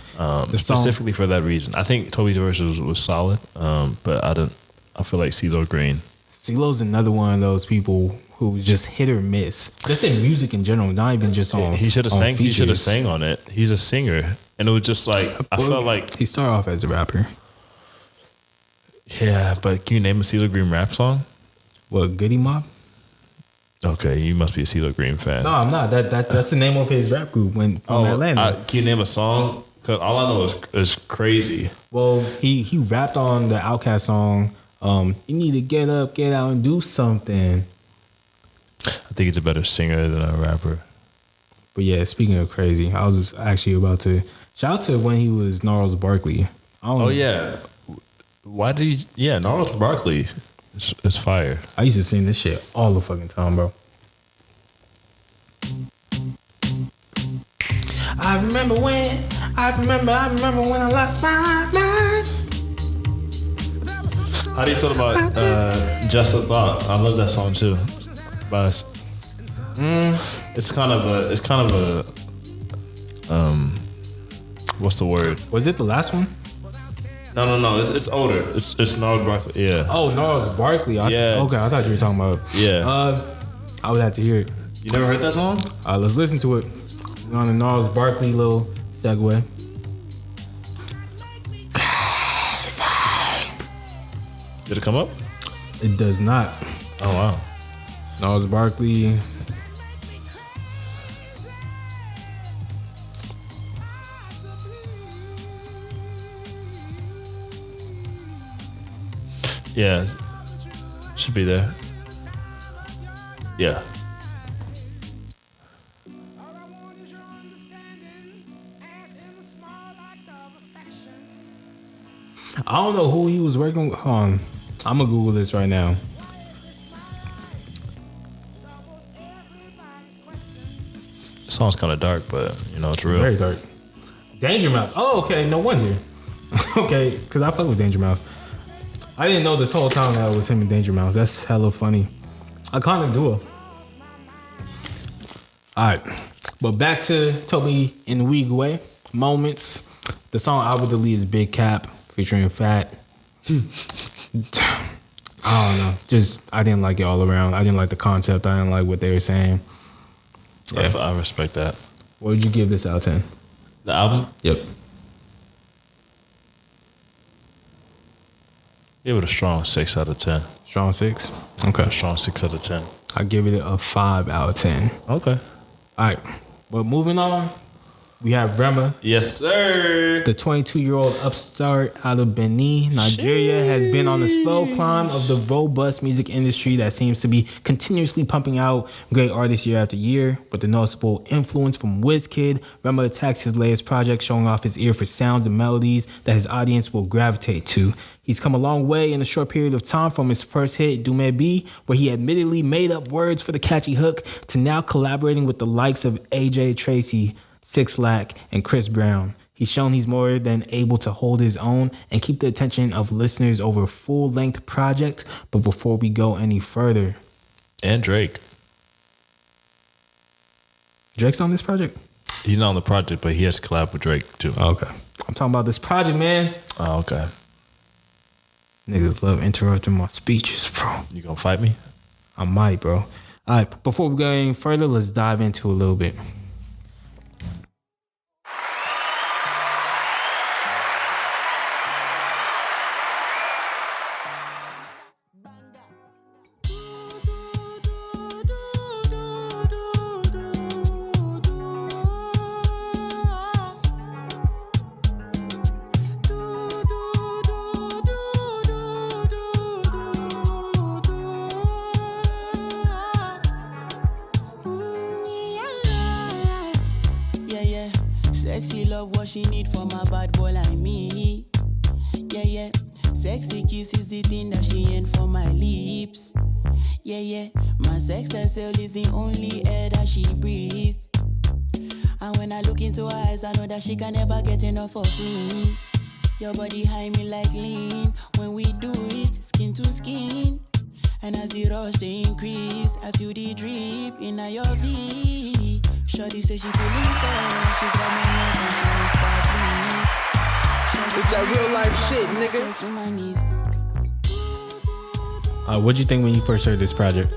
Specifically for that reason. I think Tobe's verse was solid, but I feel like CeeLo Green. CeeLo's another one of those people who just hit or miss. Just in music in general, not even just on He should have sang. features. He should have sang on it. He's a singer, and it was just like I felt like he started off as a rapper. Yeah, but can you name a CeeLo Green rap song? What, Goody Mob? Okay, you must be a CeeLo Green fan. No, I'm not. That's the name of his rap group from Atlanta. Can you name a song? Cause all I know is Crazy. Well, he rapped on the Outkast song. You need to get up, get out, and do something. I think he's a better singer than a rapper. But yeah, speaking of Crazy, I was actually about to shout out to when he was Gnarls Barkley. Yeah. Why did he? Yeah, Gnarls Barkley is fire. I used to sing this shit all the fucking time, bro. I remember when I lost my mind. How do you feel about Just a Thought? I love that song too. But it's kind of a what's the word? Was it the last one? No. It's older. It's Gnarls Barkley. Yeah. Oh, Gnarls Barkley. Yeah. Okay, I thought you were talking about. Yeah. I would have to hear it. You never heard that song? Let's listen to it. We're on the Gnarls Barkley little segue. Did it come up? It does not. Oh wow. Gnarls Barkley. Yeah. Should be there. Yeah. I don't know who he was working with. Hold on. I'm gonna Google this right now. The song's kind of dark, but you know it's real. Very dark. Danger Mouse. Oh, okay. No wonder. Okay, because I fuck with Danger Mouse. I didn't know this whole time that it was him and Danger Mouse. That's hella funny. Iconic duo. All right, but back to Tobe Nwigwe. Moments. The song I Would Delete is Big Cap featuring Fat. I don't know. Just I didn't like it all around. I didn't like the concept. I didn't like what they were saying. Yeah. I respect that. What would you give this out of 10? The album? Yep. Give it a strong 6 out of 10. Strong 6? Okay. A strong 6 out of 10. I give it a 5 out of 10. Okay. All right. But moving on, we have Rema. Yes, sir. The 22-year-old upstart out of Benin, Nigeria, has been on a slow climb of the robust music industry that seems to be continuously pumping out great artists year after year. With the noticeable influence from Wizkid, Rema attacks his latest project, showing off his ear for sounds and melodies that his audience will gravitate to. He's come a long way in a short period of time from his first hit, Dume B, where he admittedly made up words for the catchy hook, to now collaborating with the likes of AJ Tracy, 6 Lack, and Chris Brown. He's shown he's more than able to hold his own and keep the attention of listeners over a full-length project. But before we go any further... And Drake. Drake's on this project? He's not on the project, but he has to collab with Drake, too. Okay. I'm talking about this project, man. Oh, okay. Niggas love interrupting my speeches, bro. You gonna fight me? I might, bro. All right, before we go any further, let's dive into a little bit. Sexy love what she need from a bad boy like me. Yeah, yeah. Sexy kiss is the thing that she ain't for my lips. Yeah, yeah. My sex herself is the only air that she breathes. And when I look into her eyes, I know that she can never get enough of me. Your body high me like lean. When we do it, skin to skin. And as the rush they increase, I feel the drip in your V. Shorty say she feeling so, she grab my neck and she whisper please. Shorty It's that real life shit, nigga. to my knees. What'd you think when you first heard this project?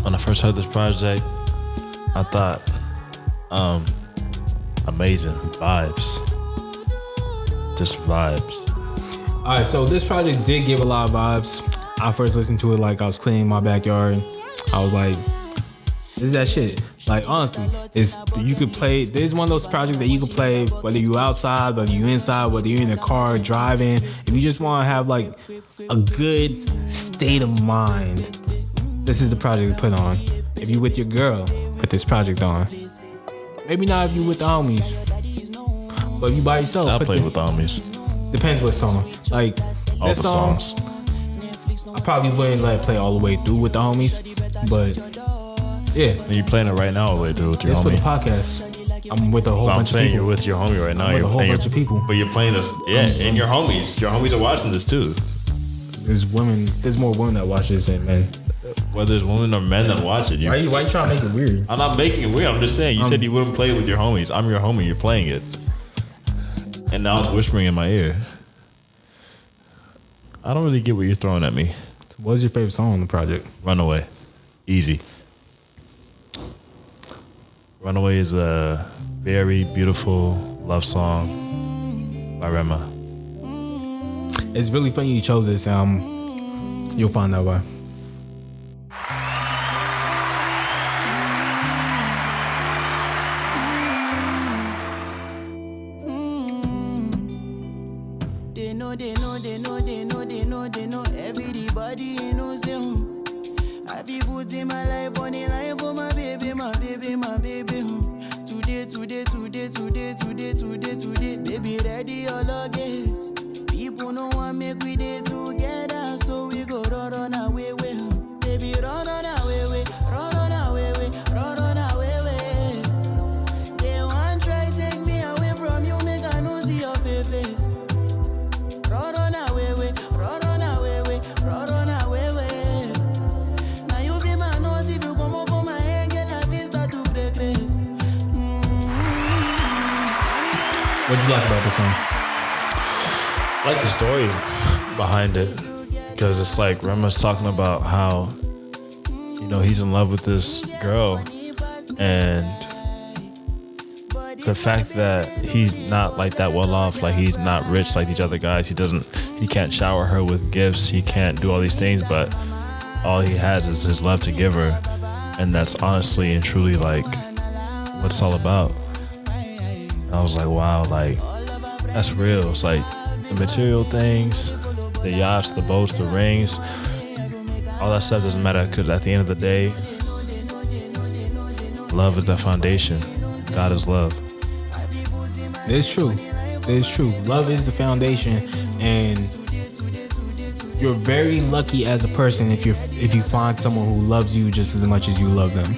When I first heard this project, I thought, amazing vibes. Just vibes. All right, so this project did give a lot of vibes. I first listened to it like I was cleaning my backyard. I was like, this is that shit. Like, honestly, you could play, this is one of those projects that you could play whether you outside, whether you inside, whether you're in a car driving. If you just want to have like a good state of mind, this is the project to put on. If you with your girl, put this project on. Maybe not if you with the homies, but if you by yourself. I play with the homies. Depends what song. Like, All this the song, songs. I probably wouldn't let it play all the way through with the homies, but yeah. And you playing it right now all the way through with your It's for the homie. podcast. I'm with a whole But I'm bunch of saying people. you're with your homie right now. I'm with a whole and bunch of people. But you're playing this, yeah, and your homies. Your homies are watching this too. There's more women that watch this than men. Whether it's women or men that watch it. Why you trying to make it weird? I'm not making it weird. I'm just saying. You said you wouldn't play it with your homies. I'm your homie. You're playing it. And now it's whispering in my ear. I don't really get what you're throwing at me. What's your favorite song on the project? Runaway. Easy. Runaway is a very beautiful love song by Rema. It's really funny you chose this. You'll find out why. They know everybody knows them. I be putting my life on the line for my baby, my baby, my baby. Today, baby, ready all luggage. People know I make we day together, so we go run away, baby, run away, run away, run away. They want try take me away from you, make I no see your face. Run away, run away, run away. Now you be my nose if you come over my head, girl, I feel start to break race. What'd you like about the song? I like the story behind it because it's like Rema's talking about how, you know, he's in love with this girl and the fact that he's not like that well off, like he's not rich like these other guys. He can't shower her with gifts. He can't do all these things, but all he has is his love to give her. And that's honestly and truly like what it's all about. And I was like, wow, like that's real. It's like the material things, the yachts, the boats, the rings, all that stuff doesn't matter because at the end of the day, love is the foundation. God is love. It's true. It's true. Love is the foundation, and you're very lucky as a person if you find someone who loves you just as much as you love them.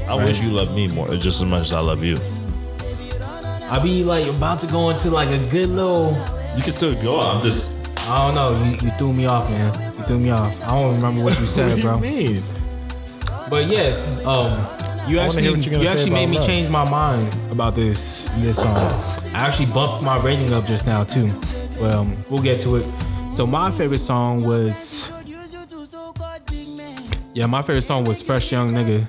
I wish you loved me more, just as much as I love you. I be like about to go into like a good little. You can still go. I don't know. You threw me off, man. You threw me off. I don't remember what you said, bro. What do you mean? But yeah, you actually made me change my mind about this song. I actually bumped my rating up just now too. Well, we'll get to it. So my favorite song was Fresh Young Nigga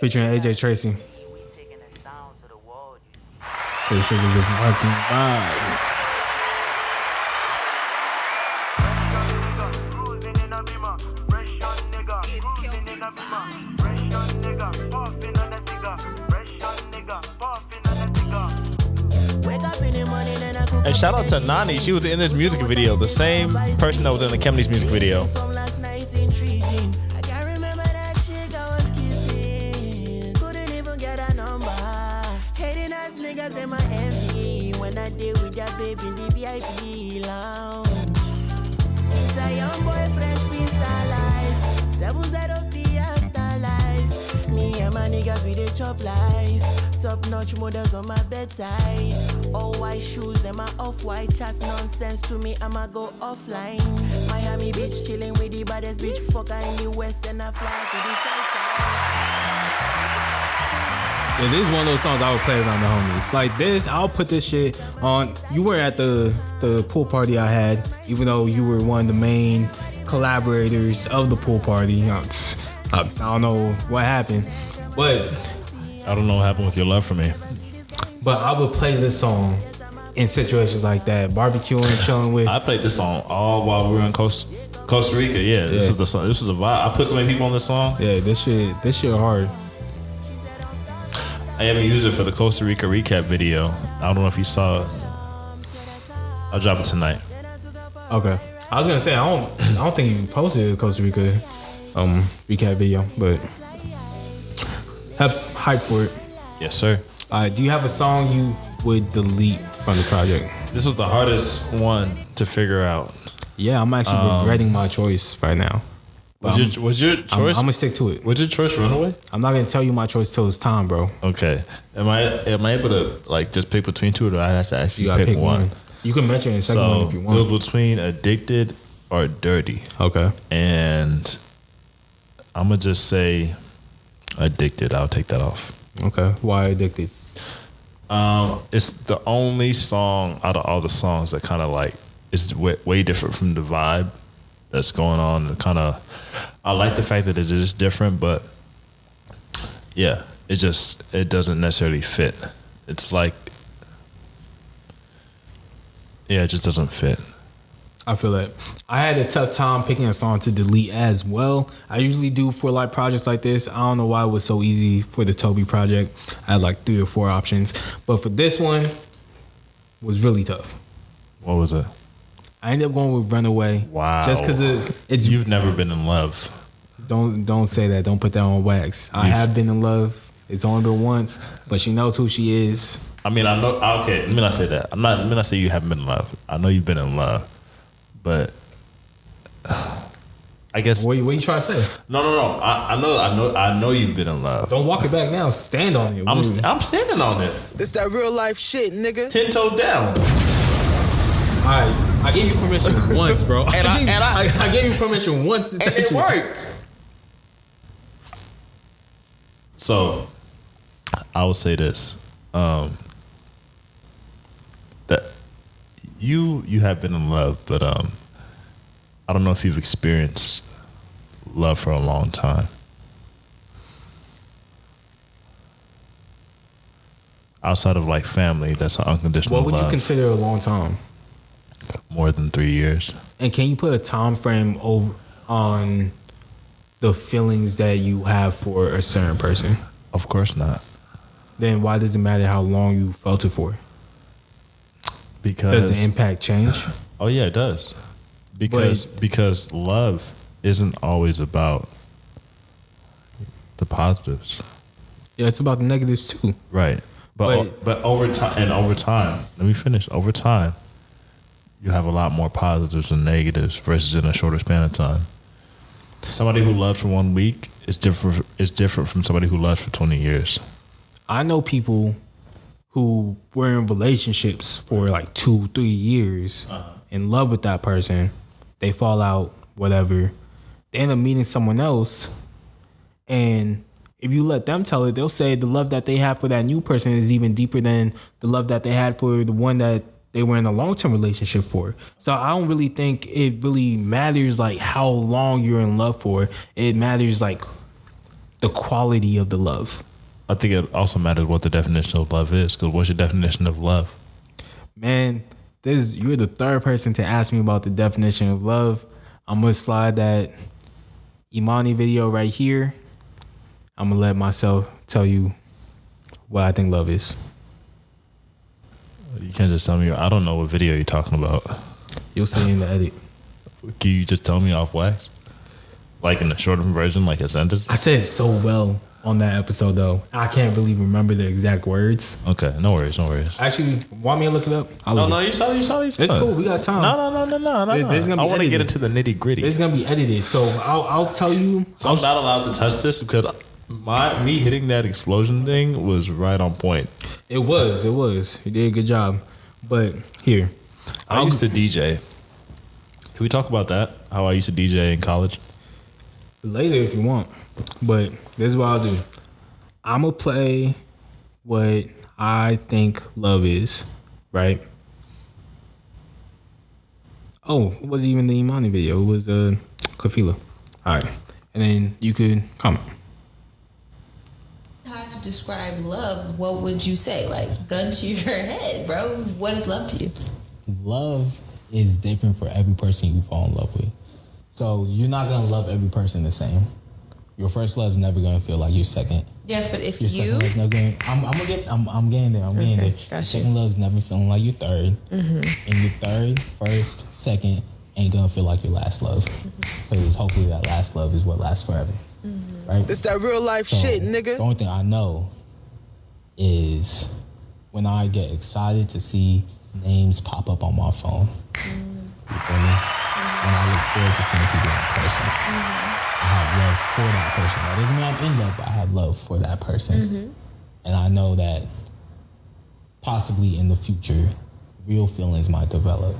featuring AJ Tracy. This shit was a fucking vibe. And shout out to Nani. She was in this music video. The same person that was in the Kemi's music video. When I deal with that baby in the VIP lounge. It's a young boy, fresh beast life. 703 star life. Me and my niggas with a chop life. Top notch models on my bedside. All white shoes, them are off-white. Chats nonsense to me, I'ma go offline. Miami Beach chilling with the baddest bitch. Fucker in the west and I fly to the south side. Yeah, this is one of those songs I would play around the homies. Like this, I'll put this shit on. You were at the pool party I had, even though you were one of the main collaborators of the pool party. I don't know what happened, but I don't know what happened with your love for me. But I would play this song in situations like that, barbecuing, chilling with. I played this song all while we were in Costa Rica. Yeah, this is the song. This was the vibe. I put so many people on this song. Yeah, this shit hard. I haven't used it for the Costa Rica recap video. I don't know if you saw it. I'll drop it tonight. Okay. I was gonna say I don't think you posted the Costa Rica recap video, but have hype for it. Yes, sir. Do you have a song you would delete from the project? This was the hardest one to figure out. Yeah, I'm actually regretting my choice right now. Was your choice? I'm gonna stick to it. Was your choice Runaway? I'm not gonna tell you my choice till it's time, bro. Okay. Am I able to like just pick between two, or do I have to actually pick one? You can mention a second one if you want. It was between Addicted or Dirty. Okay. And I'm gonna just say Addicted. I'll take that off. Okay. Why Addicted? It's the only song out of all the songs that kind of like it's way different from the vibe that's going on. I like the fact that it is different, but yeah, it doesn't necessarily fit. It's like, yeah, it just doesn't fit. I feel that. I had a tough time picking a song to delete as well. I usually do for like projects like this. I don't know why it was so easy for the Tobe project. I had like 3 or 4 options. But for this one, it was really tough. What was it? I ended up going with Runaway. Wow. Just because it's... You've never been in love. Don't say that. Don't put that on wax. I have been in love. It's only been once, but she knows who she is. I mean, I know. Okay, let me not say that. Let me not say you haven't been in love. I know you've been in love, but I guess. What you trying to say? No. I know you've been in love. Don't walk it back now. Stand on it. I'm standing on it. This that real life shit, nigga. 10 toes down. I gave you permission once, bro. I gave you permission once to touch it worked. So, I will say this: that you have been in love, but I don't know if you've experienced love for a long time. Outside of like family, that's an unconditional love. What would you consider a long time? More than 3 years. And can you put a time frame over on the feelings that you have for a certain person? Of course not. Then why does it matter how long you felt it for? Because does the impact change? Oh yeah, it does. Because love isn't always about the positives. Yeah, it's about the negatives too. Right. But over time, let me finish. Over time, you have a lot more positives than negatives versus in a shorter span of time. Somebody who loves for 1 week is different from somebody who loves for 20 years. I know people who were in relationships for like 2-3 years, in love with that person. They fall out, whatever. They end up meeting someone else, and if you let them tell it, they'll say the love that they have for that new person is even deeper than the love that they had for the one that they were in a long-term relationship for. So I don't really think it really matters like how long you're in love for. It matters like the quality of the love. I think it also matters what the definition of love is. Because what's your definition of love? Man, you're the third person to ask me about the definition of love. I'm gonna slide that Imani video right here. I'm gonna let myself tell you what I think love is. You can't just tell me. I don't know what video you're talking about. You'll see in the edit. Can you just tell me off wax? Like in the shortened version, like a sentence? I said it so well on that episode, though. I can't really remember the exact words. Okay, no worries. Actually, want me to look it up? You saw. It's cool. We got time. No. I want to get into the nitty gritty. It's gonna be edited, so I'll tell you. So I'm not allowed to touch this because me hitting that explosion thing was right on point. It was. You did a good job. But here, I used to DJ. Can we talk about that? How I used to DJ in college? Later if you want. But this is what I'll do. I'm going to play what I think love is, right? Oh, it wasn't even the Imani video. It was Kafila. All right. And then you could comment. How to describe love, what would you say? Like, gun to your head, bro. What is love to you? Love is different for every person you fall in love with. So you're not going to love every person the same. Your first love's never going to feel like your second. Yes, but if your you... second love's never going to... I'm getting there. Getting there. Your second love's never feeling like your third. Mm-hmm. And your third, first, second ain't going to feel like your last love. Because hopefully that last love is what lasts forever. Mm-hmm. Right? This that real life shit, nigga. The only thing I know is when I get excited to see names pop up on my phone. Mm-hmm. You feel me? When I look forward to seeing people in person. Mm-hmm. I have love for that person. That doesn't mean I'm in love, but I have love for that person. Mm-hmm. And I know that possibly in the future, real feelings might develop.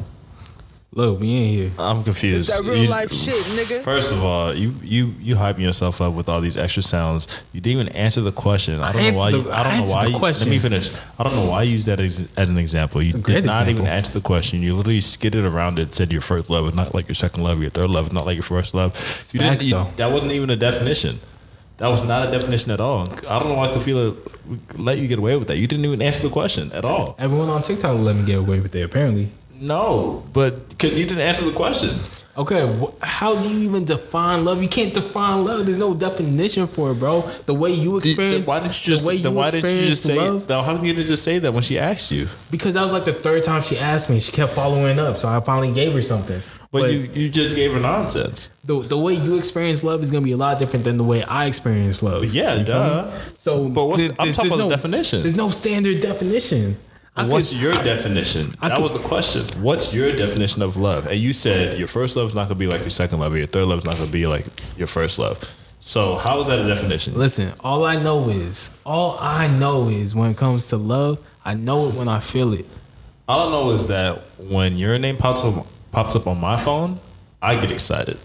Look, we in here. I'm confused. It's that real life shit, nigga. First of all, you hyping yourself up with all these extra sounds. You didn't even answer the question. I don't know why. Let me finish. I don't know why you used that as an example. You did not even answer the question. You literally skidded around it. Said your first love is not like your second love. Your third love is not like your first love. That wasn't even a definition. That was not a definition at all. I don't know why I could let you get away with that. You didn't even answer the question at all. Everyone on TikTok let me get away with it, apparently. No, but you didn't answer the question. Okay, how do you even define love? You can't define love. There's no definition for it, bro. The way you experience, why didn't you just say? How come you didn't just say that when she asked you? Because that was like the third time she asked me. She kept following up, so I finally gave her something. But you just gave her nonsense. The way you experience love is gonna be a lot different than the way I experience love. But yeah, duh. So, but I'm talking about the definition. There's no standard definition. What's your definition? That was the question. What's your definition of love? And you said your first love is not going to be like your second love, or your third love is not going to be like your first love. So how is that a definition? Listen, all I know is when it comes to love, I know it when I feel it. All I know is that when your name pops up on my phone, I get excited.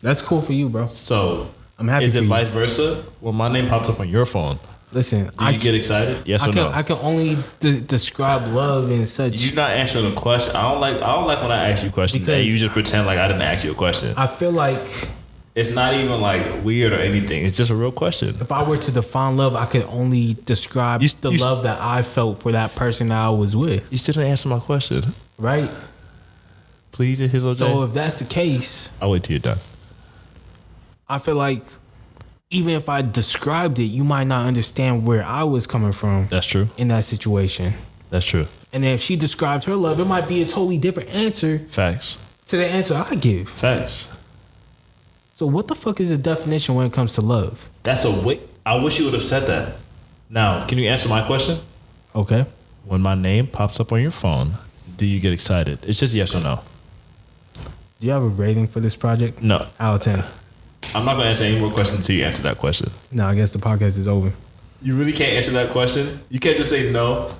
That's cool for you, bro. So I'm happy. Is it vice versa? When my name pops up on your phone, listen, do you get excited? Yes or no? I can only describe love in such. You're not answering a question. I don't like when I ask you questions and you just pretend like I didn't ask you a question. I feel like it's not even like weird or anything. It's just a real question. If I were to define love, I could only describe the love that I felt for that person that I was with. You still didn't answer my question, right? Please, Ehizoje. So if that's the case, I'll wait till you're done. I feel like even if I described it, you might not understand where I was coming from. That's true. In that situation. That's true. And then if she described her love, it might be a totally different answer. Facts. To the answer I give. Facts. So what the fuck is the definition when it comes to love? I wish you would have said that. Now, can you answer my question? Okay. When my name pops up on your phone, do you get excited? It's just yes or no. Do you have a rating for this project? No. Out of 10. I'm not going to answer any more questions until you answer that question. No, I guess the podcast is over. You really can't answer that question? You can't just say no?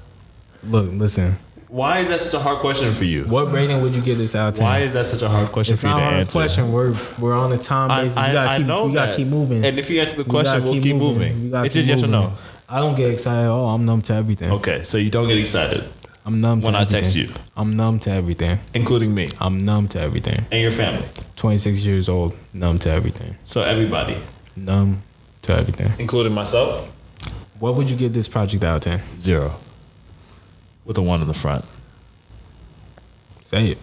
Look, listen. Why is that such a hard question for you? What rating would you give this out of 10? Why is that such a hard question for you to answer? It's not a hard question. We're on the time basis. I know we gotta keep moving. And if you answer the question, we'll keep moving. It's just yes or no. I don't get excited at all. I'm numb to everything. Okay, so you don't get excited. I'm numb to everything. When I text you. I'm numb to everything. Including me. I'm numb to everything. And your family. 26 years old, numb to everything. So everybody. Numb to everything. Including myself? What would you give this project out of 10? 0. With a 1 in the front. Say it.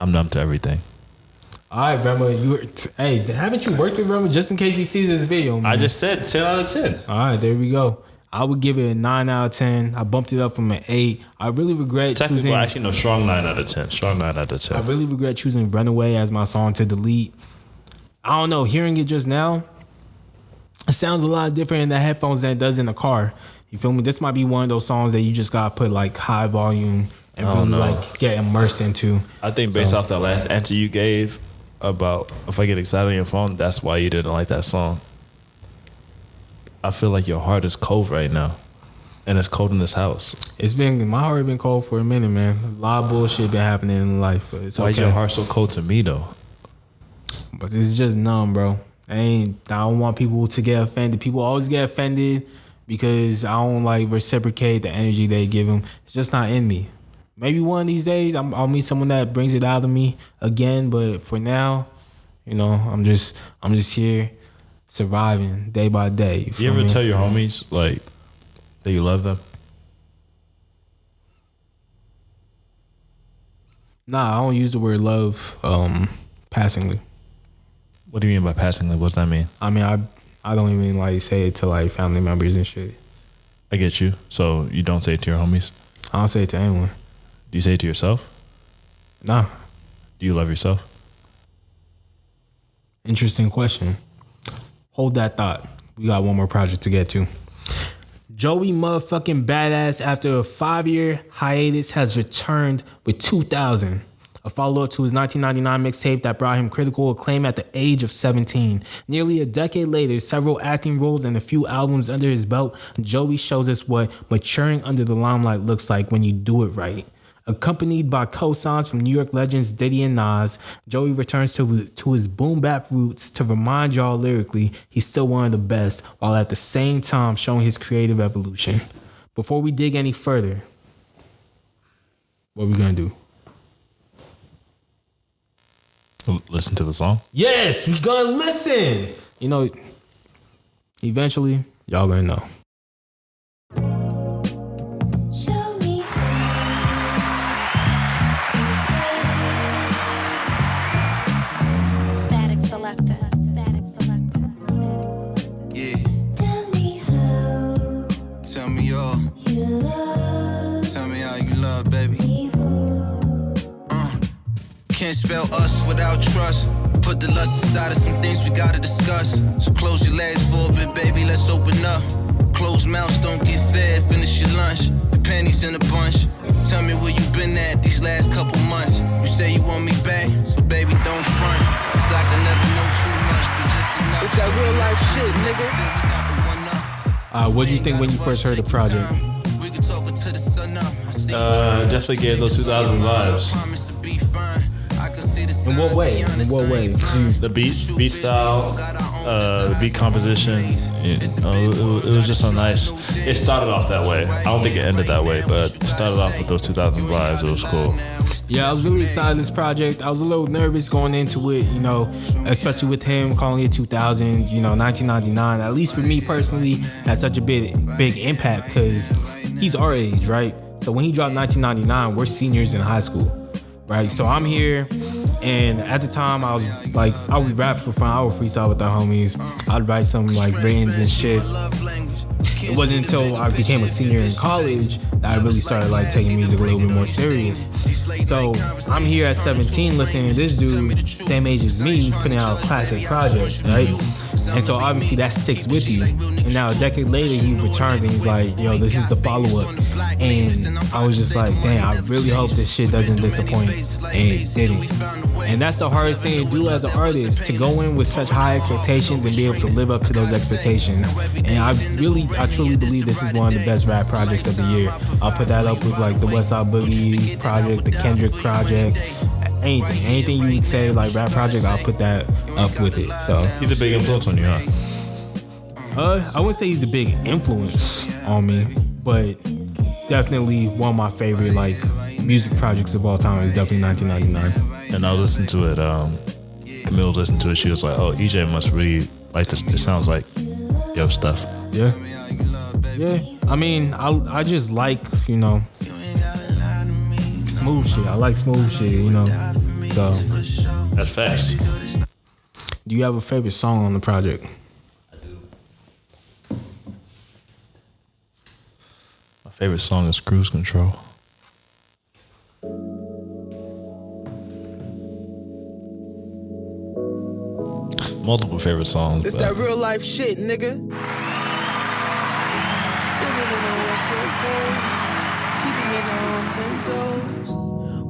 I'm numb to everything. All right, Rema. Hey, haven't you worked with Rema just in case he sees this video, man? I just said 10 out of 10. All right, there we go. I would give it a 9 out of 10. I bumped it up from an 8. I really regret choosing... Actually, no, strong 9 out of 10. Strong 9 out of 10. I really regret choosing Runaway as my song to delete. I don't know. Hearing it just now, it sounds a lot different in the headphones than it does in the car. You feel me? This might be one of those songs that you just gotta put like high volume and really like get immersed into. I think based off that last answer you gave about if I get excited on your phone, that's why you didn't like that song. I feel like your heart is cold right now. And it's cold in this house. My heart been cold for a minute, man. A lot of bullshit been happening in life, but it's okay. Why is your heart so cold to me though? But it's just numb, bro. I don't want people to get offended. People always get offended because I don't like reciprocate the energy they give them. It's just not in me. Maybe one of these days I'll meet someone that brings it out of me again. But for now, I'm just here surviving day by day. You ever tell your homies like that you love them? Nah, I don't use the word love passingly. What do you mean by passingly? What does that mean? I mean, I don't even like say it to like family members and shit. I get you. So you don't say it to your homies? I don't say it to anyone. Do you say it to yourself? Nah. Do you love yourself? Interesting question. Hold that thought. We got one more project to get to. Joey motherfucking Badass, after a 5-year hiatus, has returned with 2000. A follow-up to his 1999 mixtape that brought him critical acclaim at the age of 17. Nearly a decade later, several acting roles and a few albums under his belt, Joey shows us what maturing under the limelight looks like when you do it right. Accompanied by co-signs from New York legends Diddy and Nas, Joey returns to his boom bap roots to remind y'all lyrically he's still one of the best, while at the same time showing his creative evolution. Before we dig any further, what are we gonna do? Listen to the song? Yes, we gonna listen. You know, eventually, y'all gonna know. Can't spell us without trust. Put the lust aside of some things we gotta discuss. So close your legs for a bit, baby, let's open up. Closed mouths don't get fed, finish your lunch. The panties in a bunch. Tell me where you been at these last couple months. You say you want me back, so baby, don't front. Cause I can never know too much, but just enough. It's that real life shit, nigga. What did you think when you first heard the project? Definitely gave those 2000 vibes. In what way? The beat style, the beat composition. It was just so nice. It started off that way. I don't think it ended that way, but it started off with those 2000 vibes. It was cool. Yeah, I was really excited this project. I was a little nervous going into it, you know, especially with him calling it 2000, you know, 1999. At least for me personally, had such a big impact because he's our age, right? So when he dropped 1999, we're seniors in high school, right? So I'm here. And at the time, I was like, I would rap for fun. I would freestyle with our homies. I'd write some like writtens and shit. It wasn't until I became a senior in college that I really started like taking music a little bit more serious. So I'm here at 17 listening to this dude, same age as me, putting out a classic project, right? And so obviously that sticks with you. And now a decade later, he returns and he's like, yo, this is the follow-up. And I was just like, damn, I really hope this shit doesn't disappoint. And it didn't. And that's the hardest thing to do as an artist, to go in with such high expectations and be able to live up to those expectations. And I truly believe this is one of the best rap projects of the year. I'll put that up with like the Westside Boogie project, the Kendrick project, anything you would say like rap project, I'll put that up with it. So he's a big influence on you, huh? I wouldn't say he's a big influence on me, but definitely one of my favorite like music projects of all time is definitely 1999. And I listened to it. Camille was listening to it. She was like, "Oh, EJ must really like this. It sounds like your stuff." Yeah. I mean, I just like, you know, smooth shit. I like smooth shit, you know. So that's fast. Do you have a favorite song on the project? I do. My favorite song is Cruise Control. Multiple favorite songs. It's that real life shit, nigga.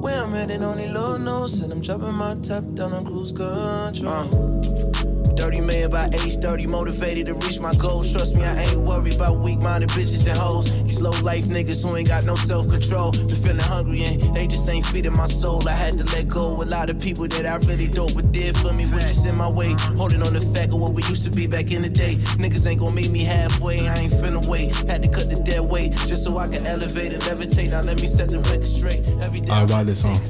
Where I'm heading, only Lord knows, and I'm dropping my top down on cruise control. 30 million by age 30, motivated to reach my goals. Trust me, I ain't worried about weak-minded bitches and hoes. These low-life niggas who ain't got no self-control. Been feeling hungry and they just ain't feeding my soul. I had to let go a lot of people that I really don't, but did for me, which is in my way. Holding on the fact of what we used to be back in the day. Niggas ain't gon' meet me halfway, I ain't finna wait. Had to cut the dead weight just so I can elevate and levitate. Now let me set the record straight. Every day I write this song.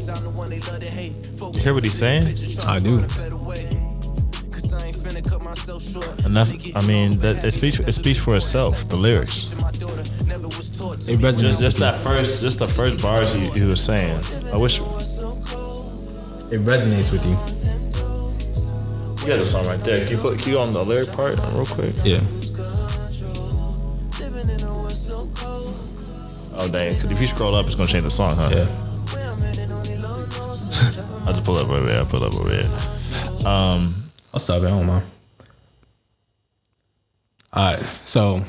You hear what he's saying? I do. Enough. I mean, that it speaks for itself. The lyrics. It resonates. Just the first bars he was saying. I wish it resonates with you. You got the song right there. Can you on the lyric part real quick? Yeah. Oh dang! Because if you scroll up, it's gonna change the song, huh? Yeah. I'll just pull up over there. I'll stop at home, man. All right, so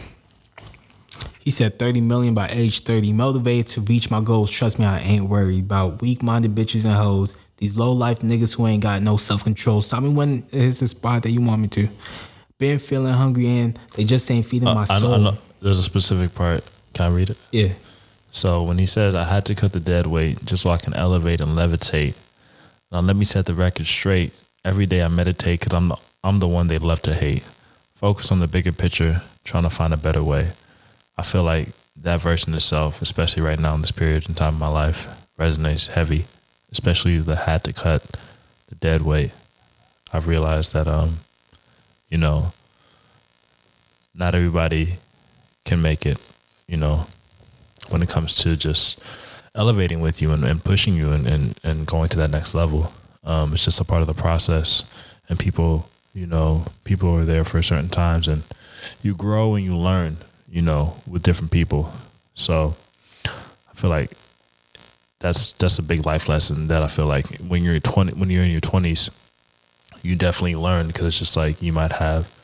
he said 30 million by age 30, motivated to reach my goals. Trust me, I ain't worried about weak-minded bitches and hoes. These low-life niggas who ain't got no self-control. Stop me when it's a spot that you want me to. Been feeling hungry and they just ain't feeding my soul. I know. There's a specific part. Can I read it? Yeah. So when he says I had to cut the dead weight just so I can elevate and levitate. Now let me set the record straight. Every day I meditate because I'm the one they love to hate. Focus on the bigger picture, trying to find a better way. I feel like that verse in itself, especially right now in this period in time of my life, resonates heavy. Especially the had to cut the dead weight. I've realized that you know, not everybody can make it, you know, when it comes to just elevating with you and pushing you and going to that next level. It's just a part of the process, and people, you know, people are there for certain times, and you grow and you learn, you know, with different people. So I feel like that's a big life lesson that I feel like when you're in your 20s, you definitely learn, because it's just like you might have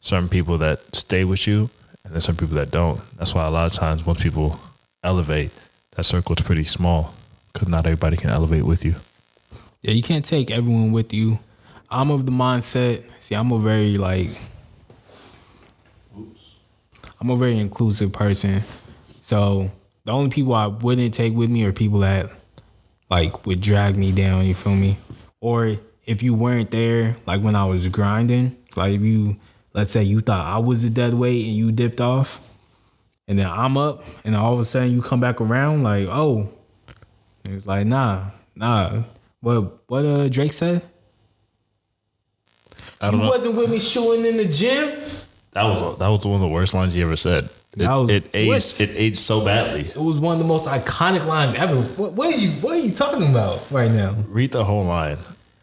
certain people that stay with you and there's some people that don't. That's why a lot of times once people elevate, that circle is pretty small because not everybody can elevate with you. Yeah, you can't take everyone with you. I'm of the mindset. See, I'm a very inclusive person. So the only people I wouldn't take with me are people that like would drag me down. You feel me? Or if you weren't there, like when I was grinding, like if you, let's say you thought I was a dead weight and you dipped off, and then I'm up, and all of a sudden you come back around, like, oh, it's like nah. What Drake said? I don't know. You wasn't with me shooting in the gym. That was one of the worst lines he ever said. It aged so badly. It was one of the most iconic lines ever. What are you talking about right now? Read the whole line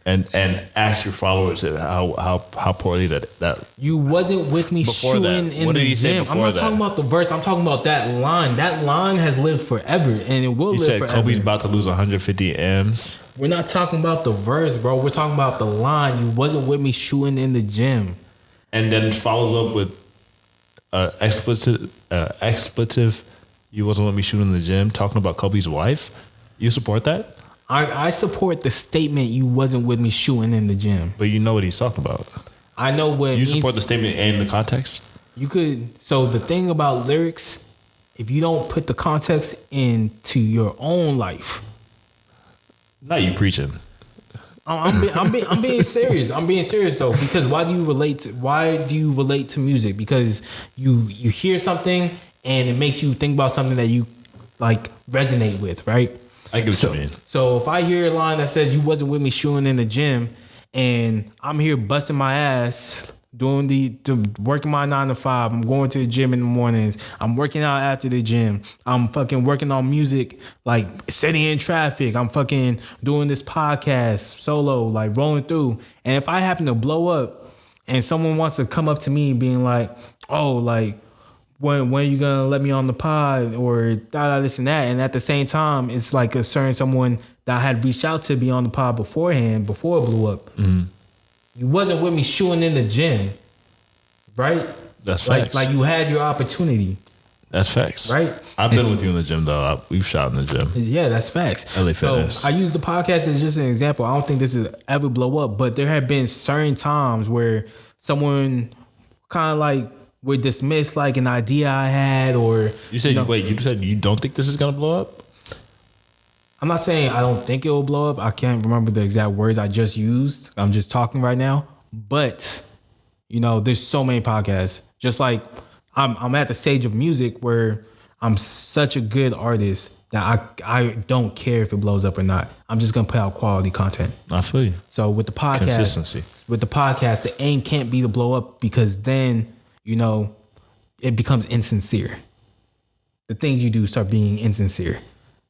and ask your followers how poorly that you wasn't with me shooting in what the did he say gym. before I'm not that? talking about the verse. I'm talking about that line. That line has lived forever, and it will He live said forever. Kobe's about to lose 150 M's. We're not talking about the verse, bro. We're talking about the line. You wasn't with me shooting in the gym. And then follows up with expletive. You wasn't with me shooting in the gym. Talking about Kobe's wife. You support that? I support the statement. You wasn't with me shooting in the gym. But you know what he's talking about. I know what you support the statement and the context. You could. So the thing about lyrics, if you don't put the context into your own life. Not you preaching. I'm being serious. I'm being serious though, because why do you relate to music? Because you hear something and it makes you think about something that you like resonate with, right? I get what you mean. So if I hear a line that says you wasn't with me shooting in the gym, and I'm here busting my ass doing working my 9 to 5, I'm going to the gym in the mornings, I'm working out after the gym, I'm fucking working on music, like sitting in traffic, I'm fucking doing this podcast solo, like rolling through. And if I happen to blow up and someone wants to come up to me being like, oh, like when are you gonna let me on the pod, or this and that, and at the same time it's like a certain someone that I had reached out to be on the pod beforehand, before it blew up. Mm-hmm. You wasn't with me shooting in the gym, right? That's facts. Like you had your opportunity. That's facts. Right? I've been with you in the gym though. We've shot in the gym. Yeah, that's facts. LA Fitness. So I use the podcast as just an example. I don't think this is ever blow up, but there have been certain times where someone kind of like would dismiss like an idea I had, or you said you said you don't think this is gonna blow up? I'm not saying I don't think it will blow up. I can't remember the exact words I just used. I'm just talking right now. But, you know, there's so many podcasts. Just like I'm at the stage of music where I'm such a good artist that I don't care if it blows up or not. I'm just going to put out quality content. I feel you. So with the podcast, consistency. With the podcast, the aim can't be to blow up, because then, you know, it becomes insincere. The things you do start being insincere.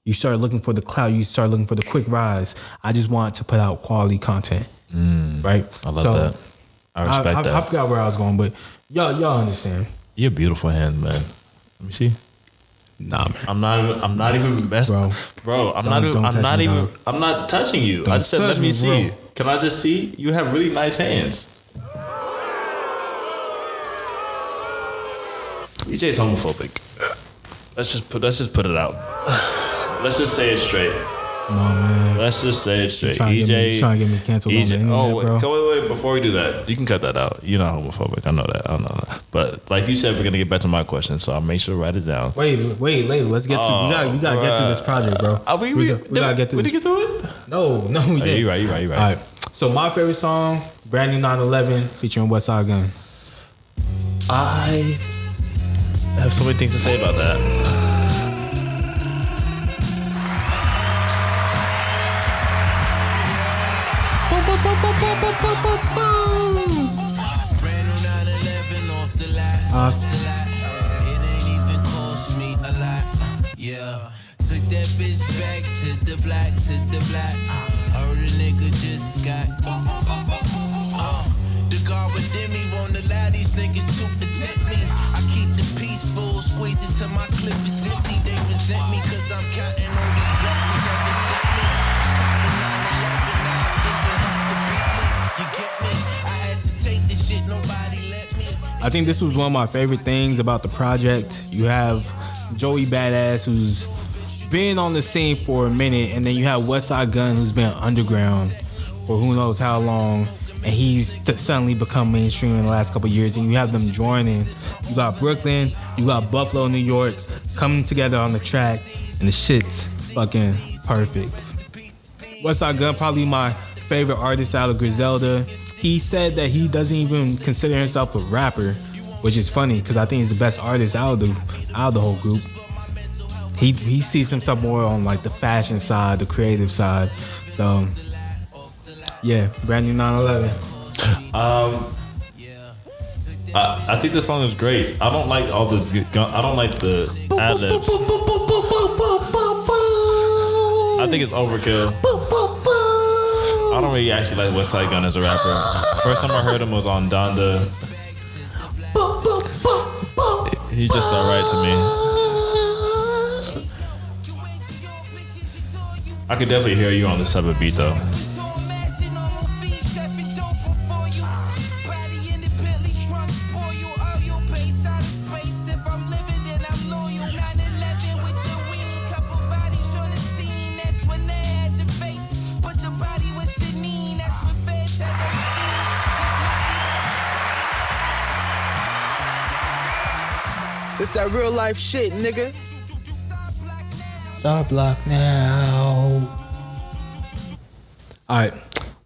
You start looking for the clout. You start looking for the quick rise. I just want to put out quality content, right? I love that. I respect that. I forgot where I was going, but y'all understand. You're a beautiful hand, man. Let me see. Nah, man. I'm not even best, bro. I'm not touching you. I just said let me see. Can I just see? You have really nice hands. DJ's homophobic. Let's just put it out. Let's just say it straight. Come on, man. Let's just say it straight. Trying to get me canceled on the internet, bro. Wait. Before we do that, you can cut that out. You're not homophobic. I know that. But like you said, we're gonna get back to my question, so I'll make sure to write it down. Wait. Let's get through. We gotta get through this project, bro. We gotta get through. We did get through it? No, we didn't. You're right. All right. So my favorite song, Brand New 911, featuring Westside Gunn. I have so many things to say about that. Brand new 911 off the lot. It ain't even cost me a lot. Yeah. Took that bitch back to the block. Heard a nigga just got. The guard within me won't allow these niggas to protect me. I keep the peaceful, squeeze it till my clip is empty. They resent me cause I'm counting all these blessings heaven sent me. I caught the 911, now I'm thinking about the beat me. You get me? I had to take this shit, nobody let me. I think this was one of my favorite things about the project. You have Joey Bada, who's been on the scene for a minute, and then you have Westside Gunn, who's been underground for who knows how long, and he's suddenly become mainstream in the last couple of years, and you have them joining. You got Brooklyn, you got Buffalo, New York, coming together on the track, and the shit's fucking perfect. Westside Gunn, probably my favorite artist out of Griselda. He said that he doesn't even consider himself a rapper, which is funny because I think he's the best artist out of the whole group. He sees himself more on like the fashion side, the creative side. So yeah, Brand New 911. I think the song is great. I don't like all the ad-libs. I think it's overkill. I don't really actually like Westside Gunn as a rapper. First time I heard him was on Donda. He's just alright to me. I could definitely hear you on this type of beat though. It's that real life shit, nigga. Stop block now. All right,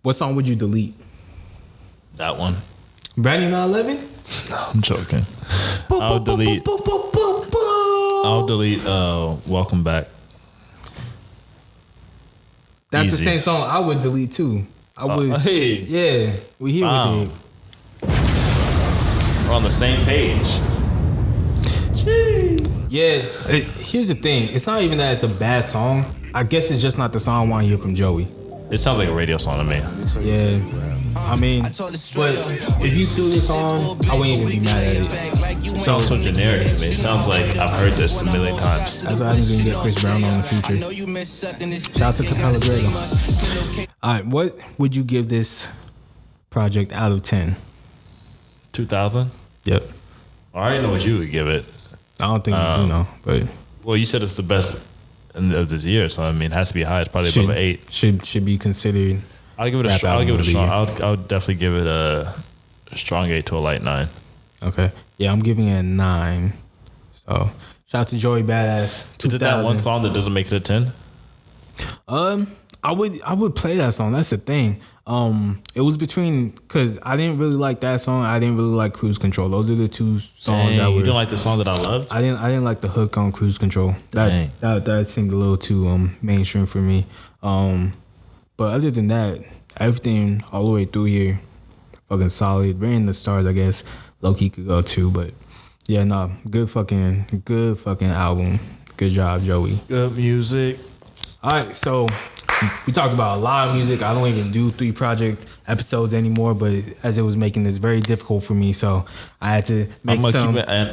what song would you delete? That one. Brand New 911? No, I'm joking. I'll delete Welcome Back. That's Easy. the same song I would delete too. I would. Hey. Yeah, we here with it. We're on the same page. Yeah, here's the thing. It's not even that it's a bad song. I guess it's just not the song I want to hear from Joey. It sounds like a radio song to me. Yeah, I mean, but if you threw this on, I wouldn't even be mad at it. It sounds so generic to me. It sounds like I've heard this a million times. That's why I didn't even get Chris Brown on the feature. Shout out to Capella Grego. All right, what would you give this project out of 10? 2000? Yep. I already know what you would give it. I don't think you know, but well, you said it's the best of this year, so I mean, it has to be high. It's probably above an 8. Should be considered. I'll give it a strong. I'll definitely give it a strong 8 to a light 9. Okay. Yeah, I'm giving it a 9. So shout out to Joey Badass. Is it that one song that doesn't make it a 10? I would play that song. That's the thing. It was between, because I didn't really like that song. I didn't really like Cruise Control. Those are the two songs that were. You didn't like the song that I loved? I didn't like the hook on Cruise Control. That seemed a little too mainstream for me. But other than that, everything all the way through here, fucking solid. Rain the Stars, I guess, low key could go too. But yeah, no, good fucking album. Good job, Joey. Good music. All right, so we talked about a lot of music. I don't even do 3 project episodes anymore, but as it was making this very difficult for me, so I had to make some. I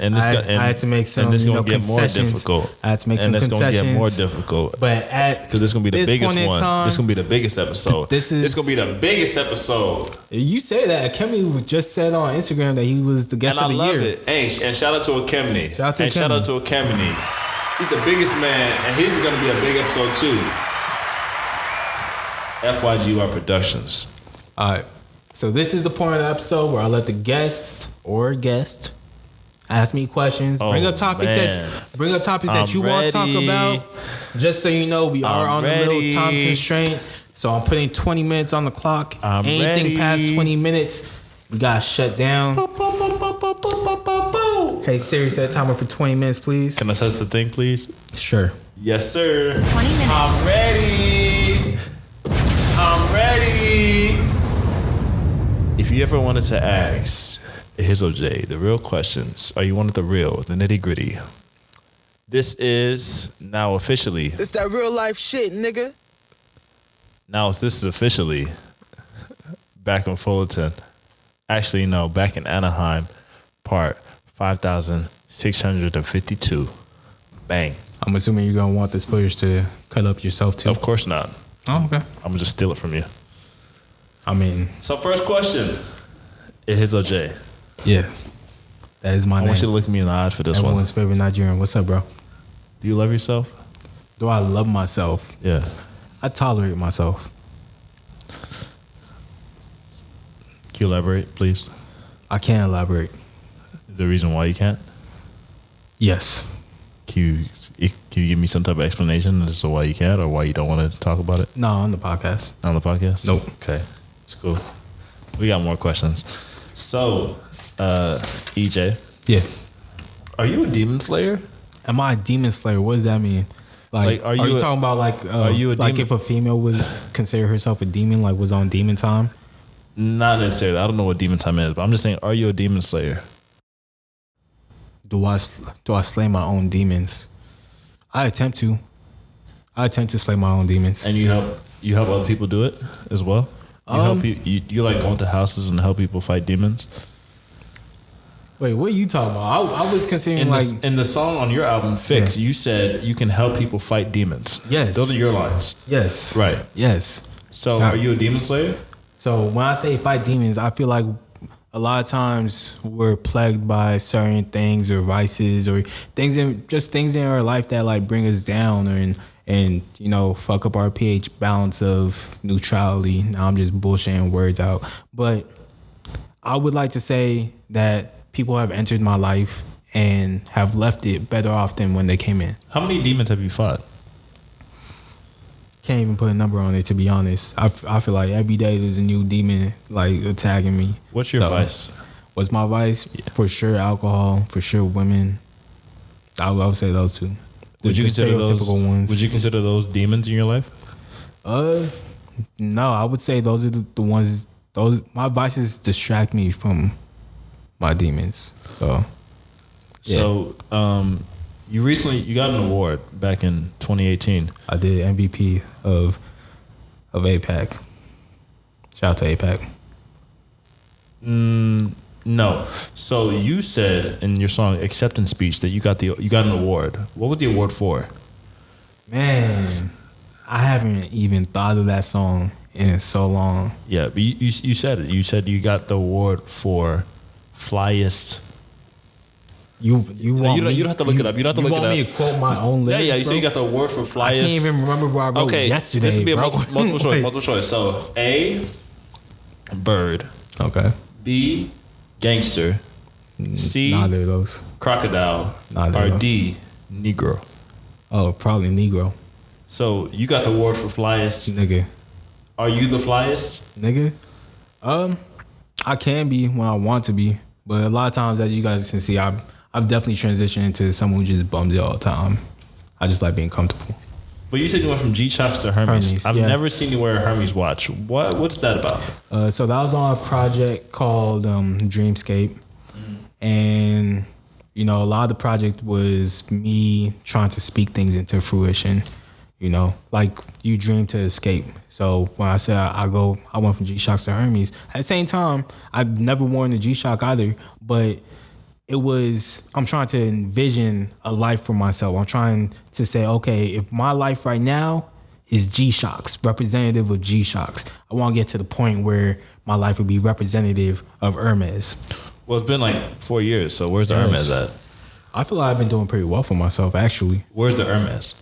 had to make some. And this gonna get more difficult. I had to make some concessions. And it's gonna get more difficult. But because this gonna be the biggest one. Time, this gonna be the biggest episode. This gonna be the biggest episode. You say that. Akemi just said on Instagram that he was the guest of the year. And I love it. Hey, and shout out to Akemi. Shout out to Akemi. He's the biggest man, and his is gonna be a big episode too. FYGY Productions. All right. So this is the point of the episode where I let the guest ask me questions, bring up topics that you want to talk about. Just so you know, we are on a little time constraint. So I'm putting 20 minutes on the clock. Anything past 20 minutes, we got shut down. Hey Siri, set a timer for 20 minutes, please. Can I set the thing, please? Sure. Yes, sir. 20 minutes. I'm ready. If you ever wanted to ask Ehizoje the real questions, or you wanted the nitty gritty, this is now officially. It's that real life shit, nigga. This is officially back in Fullerton. Actually, no, back in Anaheim, part 5,652. Bang. I'm assuming you're going to want this footage to cut up yourself too. Of course not. Oh, okay. I'm going to just steal it from you. I mean. So first question, Ehizoje. Yeah. That is my name. I want you to look me in the eyes for this Everyone's favorite Nigerian. What's up, bro? Do you love yourself? Do I love myself? Yeah. I tolerate myself. Can you elaborate, please? I can't elaborate. Is there a reason why you can't? Yes. Can you give me some type of explanation as to why you can't or why you don't want to talk about it? No, on the podcast. On the podcast? Nope. Okay. It's cool. We got more questions. So, EJ. Yeah. Are you a demon slayer? Am I a demon slayer? What does that mean? Like are you talking about are you a demon? Like if a female would consider herself a demon, like was on demon time? Not necessarily. I don't know what demon time is, but I'm just saying, are you a demon slayer? Do I slay my own demons? I attempt to slay my own demons. And you help other people do it as well? You help you like go into houses and help people fight demons? Wait, what are you talking about? I was considering in the song on your album Fix, you said you can help people fight demons. Yes. Those are your lines. Yes. Right. Yes. So are you a demon slayer? So when I say fight demons, I feel like a lot of times we're plagued by certain things or vices or things in our life that like bring us down and you know fuck up our pH balance of neutrality. Now I'm just bullshitting words out, but I would like to say that people have entered my life and have left it better off than when they came in. How many demons have you fought? Can't even put a number on it, to be honest. I feel like every day there's a new demon like attacking me. What's your vice? What's my vice? Yeah. For sure alcohol, for sure women. I would say those two. Would you consider those ones. Would you consider those demons in your life? No, I would say those are the ones. Those my vices distract me from my demons. So, yeah. So, you got an award back in 2018. I did MVP of APAC. Shout out to APAC. No. So you said in your song Acceptance Speech that you got an award. What was the award for? Man, I haven't even thought of that song in so long. Yeah, but you said it. You said you got the award for flyest. You don't have to look it up. You don't have to look it up. You want me to quote my own lyrics? Yeah. You said you got the award for flyest. I can't even remember what I wrote yesterday. This would be a multiple choice. So A, bird. Okay. B, gangster. C, neither of those. Crocodile. Or D, Negro. Oh, probably Negro. So you got the award for flyest. Nigga. Are you the flyest? Nigga. I can be when I want to be, but a lot of times, as you guys can see, I've definitely transitioned into someone who just bums it all the time. I just like being comfortable. But you said you went from G-Shocks to Hermes. I've never seen you wear a Hermes watch. What's that about? So that was on a project called Dreamscape. And, you know, a lot of the project was me trying to speak things into fruition. You know, like you dream to escape. So when I said I went from G-Shocks to Hermes. At the same time, I've never worn a G-Shock either, but I'm trying to envision a life for myself. I'm trying to say, okay, if my life right now is G-Shocks, representative of G-Shocks, I want to get to the point where my life would be representative of Hermes. Well, it's been like 4 years, so where's the Hermes at? I feel like I've been doing pretty well for myself, actually. Where's the Hermes?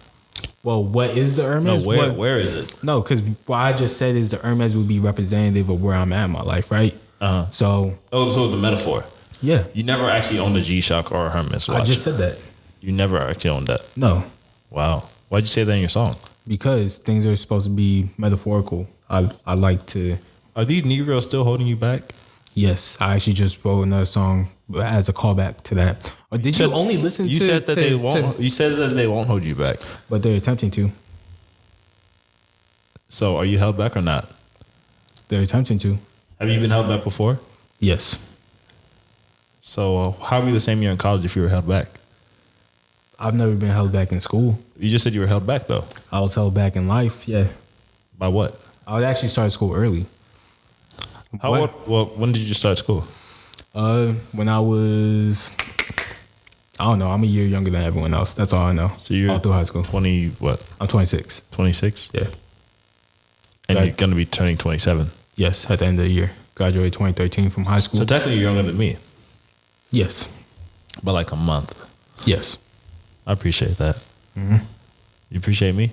Well, what is the Hermes? No, where is it? No, because what I just said is the Hermes would be representative of where I'm at in my life, right? So the metaphor. Yeah. You never actually owned a G-Shock or a Hermes watch. I just said that. You never actually owned that. No. Wow. Why'd you say that in your song? Because things are supposed to be metaphorical. I like to. Are these Negroes still holding you back? Yes, I actually just wrote another song as a callback to that. Or did you only listen to? You said that they won't. You said that they won't hold you back, but they're attempting to. So, are you held back or not? They're attempting to. Have you been held back before? Yes. So, how were you the same year in college if you were held back? I've never been held back in school. You just said you were held back, though. I was held back in life, yeah. By what? I actually started school early. How old? Well, when did you start school? When I was, I don't know. I'm a year younger than everyone else. That's all I know. So you're all through high school. 20 what? I'm 26. 26? Yeah. And you're going to be turning 27? Yes, at the end of the year. Graduated 2013 from high school. So technically you're younger than me? Yes. By like a month? Yes. I appreciate that. Mm-hmm. You appreciate me?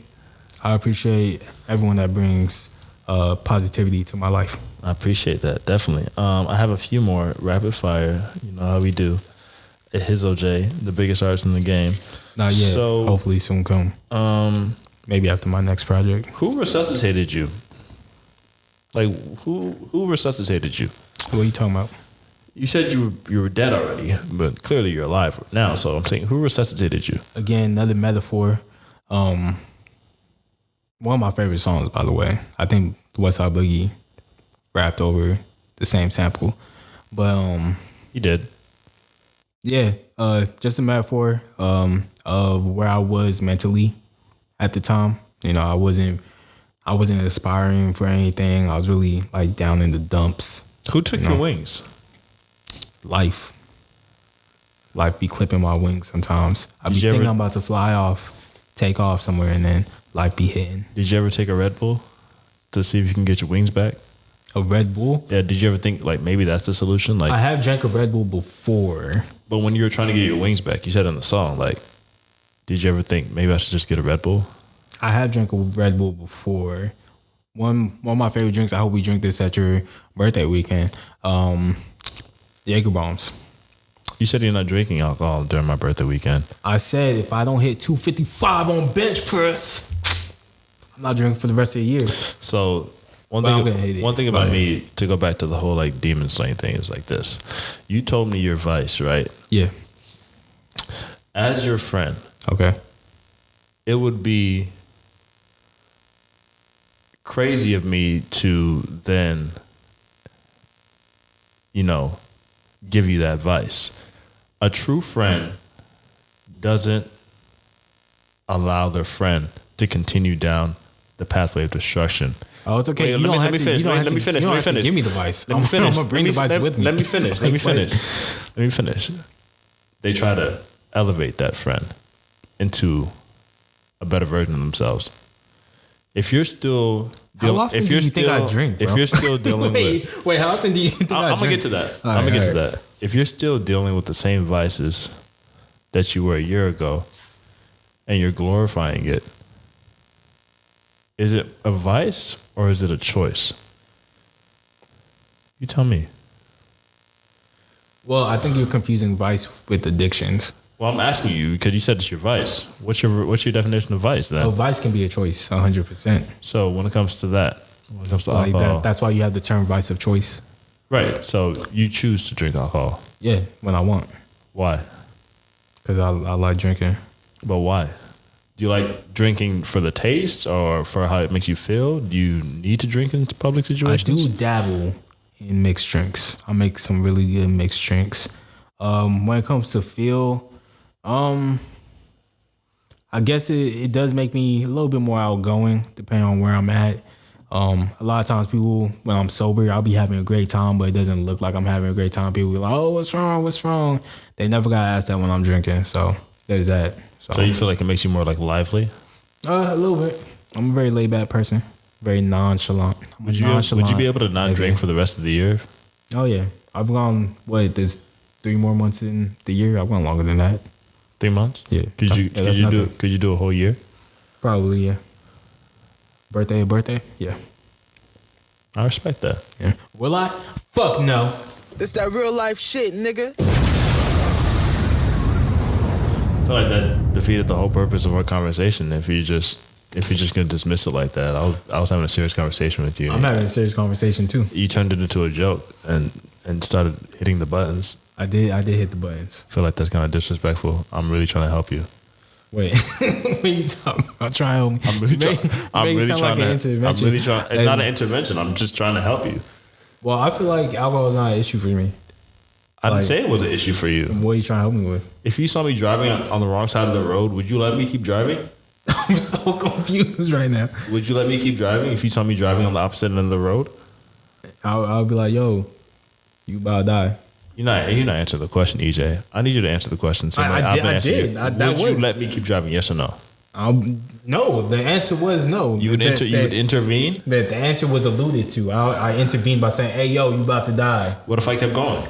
I appreciate everyone that brings positivity to my life. I appreciate that, definitely. I have a few more rapid fire. You know how we do. Ehizoje, the biggest artist in the game. Not yet. So, hopefully soon come. Maybe after my next project. Who resuscitated you? Like, who resuscitated you? What are you talking about? You said you were dead already, but clearly you're alive now. So I'm saying, who resuscitated you? Again, another metaphor. One of my favorite songs, by the way. I think Westside Boogie rapped over the same sample, but he did. Yeah, just a metaphor of where I was mentally at the time. You know, I wasn't aspiring for anything. I was really like down in the dumps. Who took your wings? Life be clipping my wings sometimes. I be thinking I'm about to fly off, take off somewhere, and then life be hitting. Did you ever take a Red Bull to see if you can get your wings back? A Red Bull? Yeah. Did you ever think like maybe that's the solution? Like, I have drank a Red Bull before. But when you were trying to get your wings back, you said in the song, like, did you ever think maybe I should just get a Red Bull? I have drank a Red Bull before. One of my favorite drinks, I hope we drink this at your birthday weekend. Jaeger bombs. You said you're not drinking alcohol during my birthday weekend. I said if I don't hit 255 on bench press, I'm not drinking for the rest of the year. So one thing about me, to go back to the whole like demon slaying thing, is like this. You told me your vice, right? Yeah. As your friend, okay, it would be crazy of me to then, you know, give you that advice. A true friend doesn't allow their friend to continue down the pathway of destruction. Oh, it's okay. Let me finish. Let me finish. Give me the vice. Let me finish. I'm gonna bring the vice with me. Let me finish. Let me finish. They try to elevate that friend into a better version of themselves. If you're still how often do you think I drink, bro? If you're still dealing wait, how often do you think I'm gonna get to that. I'm gonna get to that. If you're still dealing with the same vices that you were a year ago, and you're glorifying it, is it a vice or is it a choice? You tell me. Well, I think you're confusing vice with addictions. Well, I'm asking you because you said it's your vice. What's your definition of vice then? Oh, vice can be a choice, 100%. So when it comes to that, when it comes to alcohol, that's why you have the term vice of choice. Right. So you choose to drink alcohol. Yeah, when I want. Why? Because I like drinking. But why? Do you like drinking for the taste or for how it makes you feel? Do you need to drink in public situations? I do dabble in mixed drinks. I make some really good mixed drinks. When it comes to feel, I guess it does make me a little bit more outgoing depending on where I'm at. A lot of times people, when I'm sober, I'll be having a great time, but it doesn't look like I'm having a great time. People be like, oh, what's wrong? They never got asked that when I'm drinking. So there's that. So you feel like it makes you more like lively? A little bit. I'm a very laid back person. Very nonchalant. Would you be able to not drink for the rest of the year? Oh yeah. I've gone, there's 3 more months in the year. I've gone longer than that. 3 months? Yeah. Could you do a whole year? Probably, yeah. Birthday? Yeah. I respect that. Yeah. Will I? Fuck no. This that real life shit, nigga. I feel like that defeated the whole purpose of our conversation. If you're just gonna dismiss it like that, I was having a serious conversation with you. I'm having a serious conversation too. You turned it into a joke and started hitting the buttons. I did hit the buttons. I feel like that's kind of disrespectful. I'm really trying to help you. Wait, what are you talking about? Try help me. I'm really trying. It's not an intervention. I'm just trying to help you. Well, I feel like alcohol is not an issue for me. I didn't say it was an issue for you. What are you trying to help me with? If you saw me driving on the wrong side of the road, would you let me keep driving? I'm so confused right now. Would you let me keep driving if you saw me driving on the opposite end of the road? I'll be like, yo, you about to die. You're not answering the question, EJ. I need you to answer the question. I did. Would you let me keep driving? Yes or no? No. The answer was no. You would intervene? The answer was alluded to. I intervened by saying, hey, yo, you about to die. What if I kept going?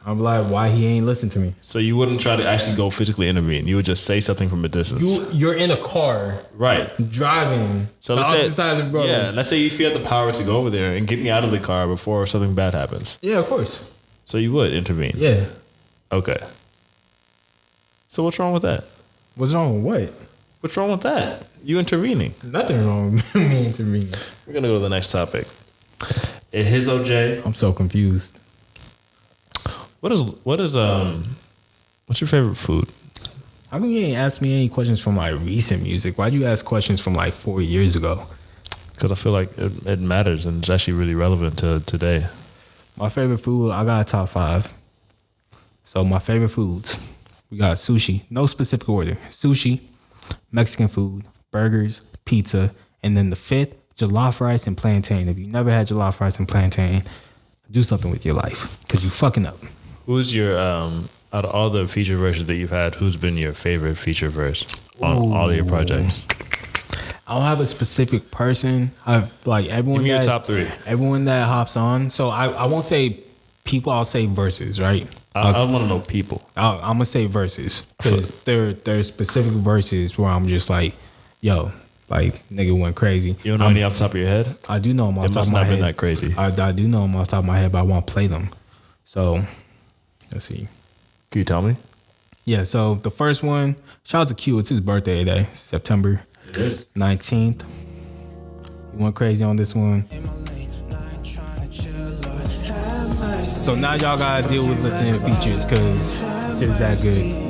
I'm like, why he ain't listen to me? So you wouldn't try to actually go physically intervene. You would just say something from a distance. You're in a car. Right. Driving. So let's say let's say if you had the power to go over there and get me out of the car before something bad happens. Yeah, of course. So you would intervene? Yeah. Okay. So what's wrong with that? What's wrong with what? What's wrong with that? You intervening. Nothing wrong with me intervening. We're going to go to the next topic. Ehizoje. I'm so confused. What's your favorite food? How come you ain't asked me any questions from like recent music? Why'd you ask questions from like 4 years ago? Because I feel like it matters and it's actually really relevant to today. My favorite food, I got a top 5. So my favorite foods, we got sushi, no specific order. Sushi, Mexican food, burgers, pizza, and then the 5th, jollof rice and plantain. If you never had jollof rice and plantain, do something with your life because you fucking up. Who's your, out of all the feature verses that you've had, who's been your favorite feature verse on all of your projects? I don't have a specific person. I've like everyone. Give me your top 3. Everyone that hops on. So I won't say people. I'll say verses, right? I want to know people. I'm gonna say verses because there's specific verses where I'm just like, yo, like nigga went crazy. You don't know any off the top of your head? I do know them off the top of my head. It must not have been that crazy. I do know them off the top of my head, but I won't play them. So let's see. Can you tell me? Yeah. So the first one, shout out to Q. It's his birthday today, September 19th. You went crazy on this one. So now y'all gotta deal with listening to features because it's that good.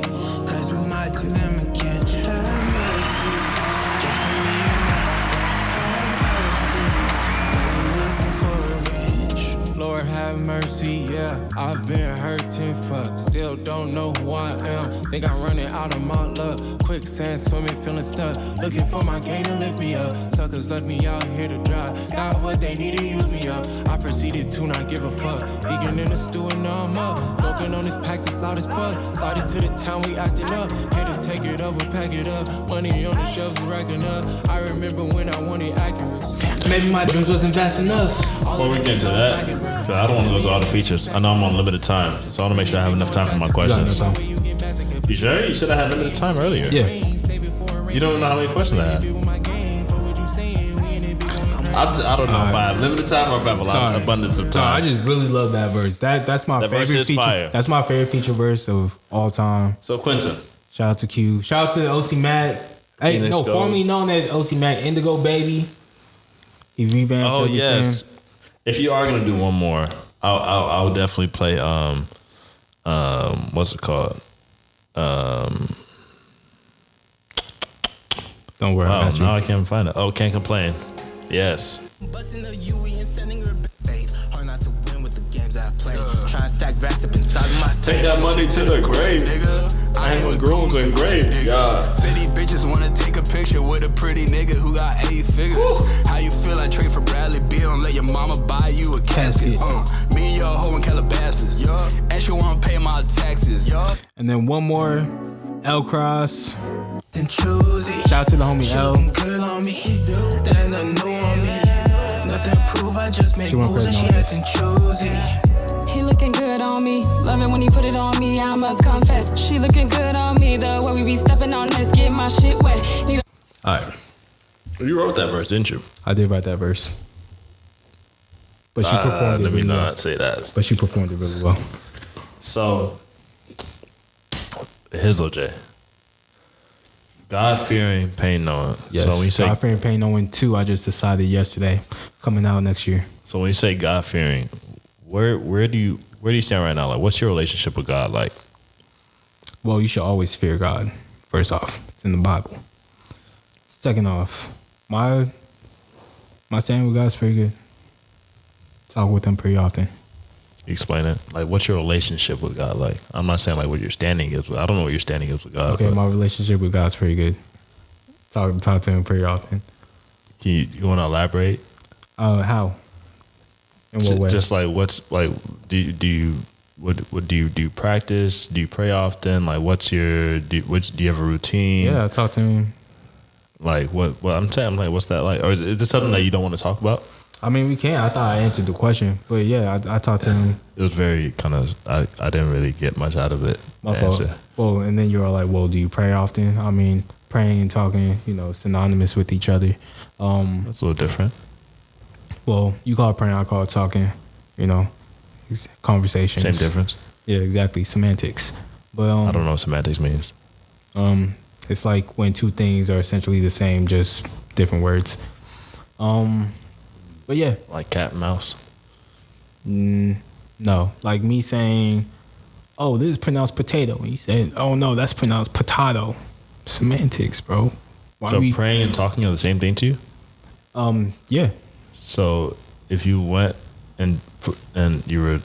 Lord have mercy, yeah. I've been hurting, fuck. Still don't know who I am. Think I'm running out of my luck. Quicksand swimming, feeling stuck. Looking for my game to lift me up. Suckers left me out here to dry. Got what they need to use me up. I proceeded to not give a fuck. Eager in the stew and now I'm up. Smoking on this pack that's loud as fuck. Sliding to the town, we acting up. Here to take it over, pack it up. Money on the shelves, we racking up. I remember when I wanted accuracy. Maybe my dreams wasn't fast enough. Before we get into that, because I don't want to go through all the features. I know I'm on limited time, so I want to make sure I have enough time for my questions. You sure? You said I had limited time earlier. Yeah. You don't know how many questions I have. I don't know if I have limited time or if I have a lot of abundance of time. I just really love that verse. That's my favorite feature. Fire. That's my favorite feature verse of all time. So Quentin. Shout out to Q. Shout out to OC Mac. Hey, no, formerly known as OC Mac Indigo Baby. He revamped everything. Yes. If you are gonna do one more, I'll definitely play what's it called? Don't worry about you. Now I can't find it. Oh, Can't Complain. Yes. Busting the UE and sending her faith. Hard not to win with the games I play. Try and stack racks up inside of my safe. Take that money to the grave, nigga. I hang with grooms and grave, yeah. 50 bitches wanna take a picture with a pretty nigga who got 8 figures. How you feel I trade for Bradley Beal and let your mama buy you a casket? Me and your hoe in Calabasas. And she wanna pay my taxes. And then one more, L Cross. Then choosy. Shout out to the homie L. Good on me. Then the new on me. Nothing to prove, I just made moves and she acting choosy. He looking good on me. Love it when he put it on me, I must confess. She looking good on me. The way we be stepping on this, get my shit wet. Alright. You wrote that verse, didn't you? I did write that verse. But she performed it Let me really not well. say that. But she performed it really well. So, Ehizoje. God-fearing, pain-knowing. Yes. So when you say God-fearing, pain-knowing 2, I just decided yesterday, coming out next year. So when you say God-fearing, where do you stand right now? Like, what's your relationship with God like? Well, you should always fear God. First off, it's in the Bible. Second off, my standing with God is pretty good. Talk with him pretty often. Explain it. Like, what's your relationship with God like? I'm not saying like what your standing is. I don't know what your standing is with God. Okay, my relationship with God's pretty good. Talk to him pretty often. You want to elaborate? How? In what way? Just like what's like? Do you practice? Do you pray often? Like, what's your do you have a routine? Yeah, I talk to him. Like what I'm saying, like, what's that like? Or is this something that you don't want to talk about? I mean, we can. I thought I answered the question, but yeah, I talked to him. It was very kind of. I didn't really get much out of it. My fault. Well, and then you were like, "Well, do you pray often?" I mean, praying and talking, synonymous with each other. That's a little different. Well, you call it praying, I call it talking. Conversations. Same difference. Yeah, exactly. Semantics. But I don't know what semantics means. It's like when two things are essentially the same, just different words. But yeah. Like cat and mouse? No. Like me saying, oh, this is pronounced potato. And you said, oh, no, that's pronounced potato. Semantics, bro. So praying and talking are the same thing to you? Yeah. So if you went and you were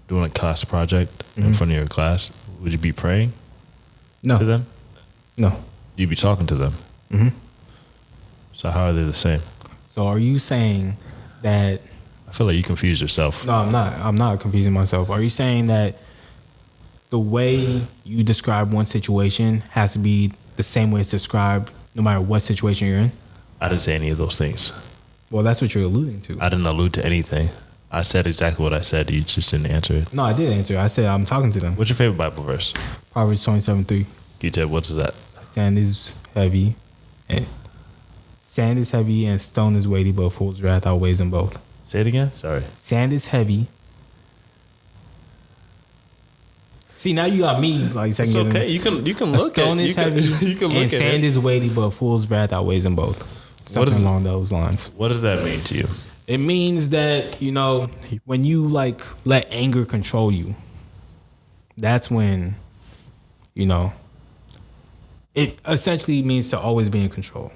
doing a class project in front of your class, would you be praying to them? No. You'd be talking to them? Mm-hmm. So how are they the same? So are you saying that... I feel like you confused yourself. No, I'm not. I'm not confusing myself. Are you saying that the way you describe one situation has to be the same way it's described no matter what situation you're in? I didn't say any of those things. Well, that's what you're alluding to. I didn't allude to anything. I said exactly what I said. You just didn't answer it. No, I did answer. I said I'm talking to them. What's your favorite Bible verse? Proverbs 27:3. You tell what is that? Sand is heavy and stone is weighty, but a fool's wrath outweighs them both. Say it again? Sorry. Sand is heavy. See, now you got me like second guessing. It's okay. You can look at it. Stone is heavy You can look and at sand it. is weighty, but a fool's wrath outweighs them both. Something along those lines. What does that mean to you? It means that, when you like let anger control you, that's when, it essentially means to always be in control.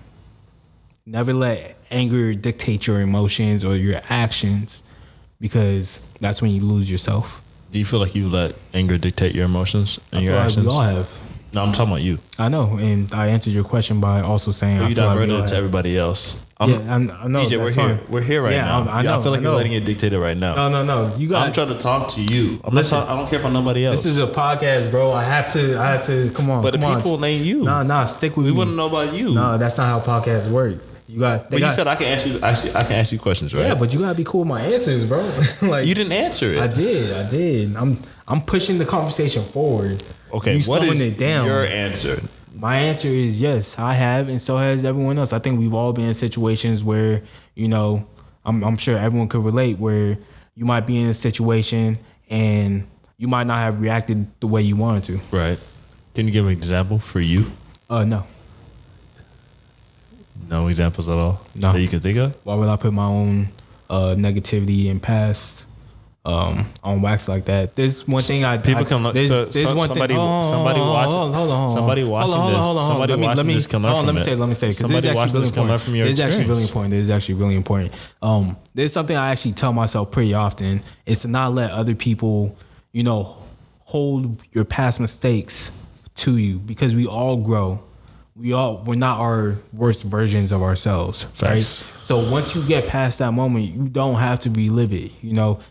Never let anger dictate your emotions or your actions, because that's when you lose yourself. Do you feel like you let anger dictate your emotions and your actions? We all have. No, I'm talking about you. I know, and I answered your question by also saying you diverted it to everybody else. I know. EJ, we're here. We're here right now. I know. I feel like you're letting it dictate it right now. No. You got. I'm trying to talk to you. I don't care about nobody else. This is a podcast, bro. I have to. Come on. But the people ain't you. Nah. Stick with me. We wouldn't know about you. No, that's not how podcasts work. You said I can answer. Actually, I can ask you questions, right? Yeah, but you gotta be cool with my answers, bro. Like you didn't answer it. I did. I'm pushing the conversation forward. Okay, what is your answer? My answer is yes, I have, and so has everyone else. I think we've all been in situations where, I'm sure everyone could relate, where you might be in a situation and you might not have reacted the way you wanted to. Right. Can you give an example for you? No. No examples at all? No. That you can think of? Why would I put my own negativity and past on wax like that? There's one thing people come up. Somebody watching this come up from it. Let me say, because this is actually really important. This is actually really important. There's something I actually tell myself pretty often. Is to not let other people, hold your past mistakes to you, because we all grow. We're not our worst versions of ourselves, right? So once you get past that moment, you don't have to relive it.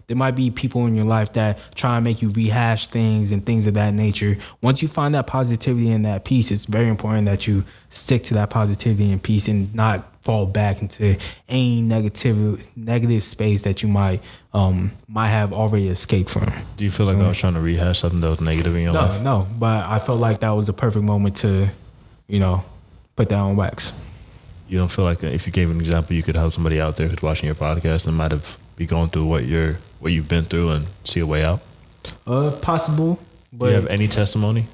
There might be people in your life that try and make you rehash things and things of that nature. Once you find that positivity and that peace, it's very important that you stick to that positivity and peace and not fall back into any negative space that you might have already escaped from. Do you feel like I was trying to rehash something that was negative in your life? No, but I felt like that was the perfect moment to put that on wax. You don't feel like if you gave an example, you could help somebody out there who's watching your podcast and might have be going through what you've been through and see a way out? Possible. But do you have any testimony?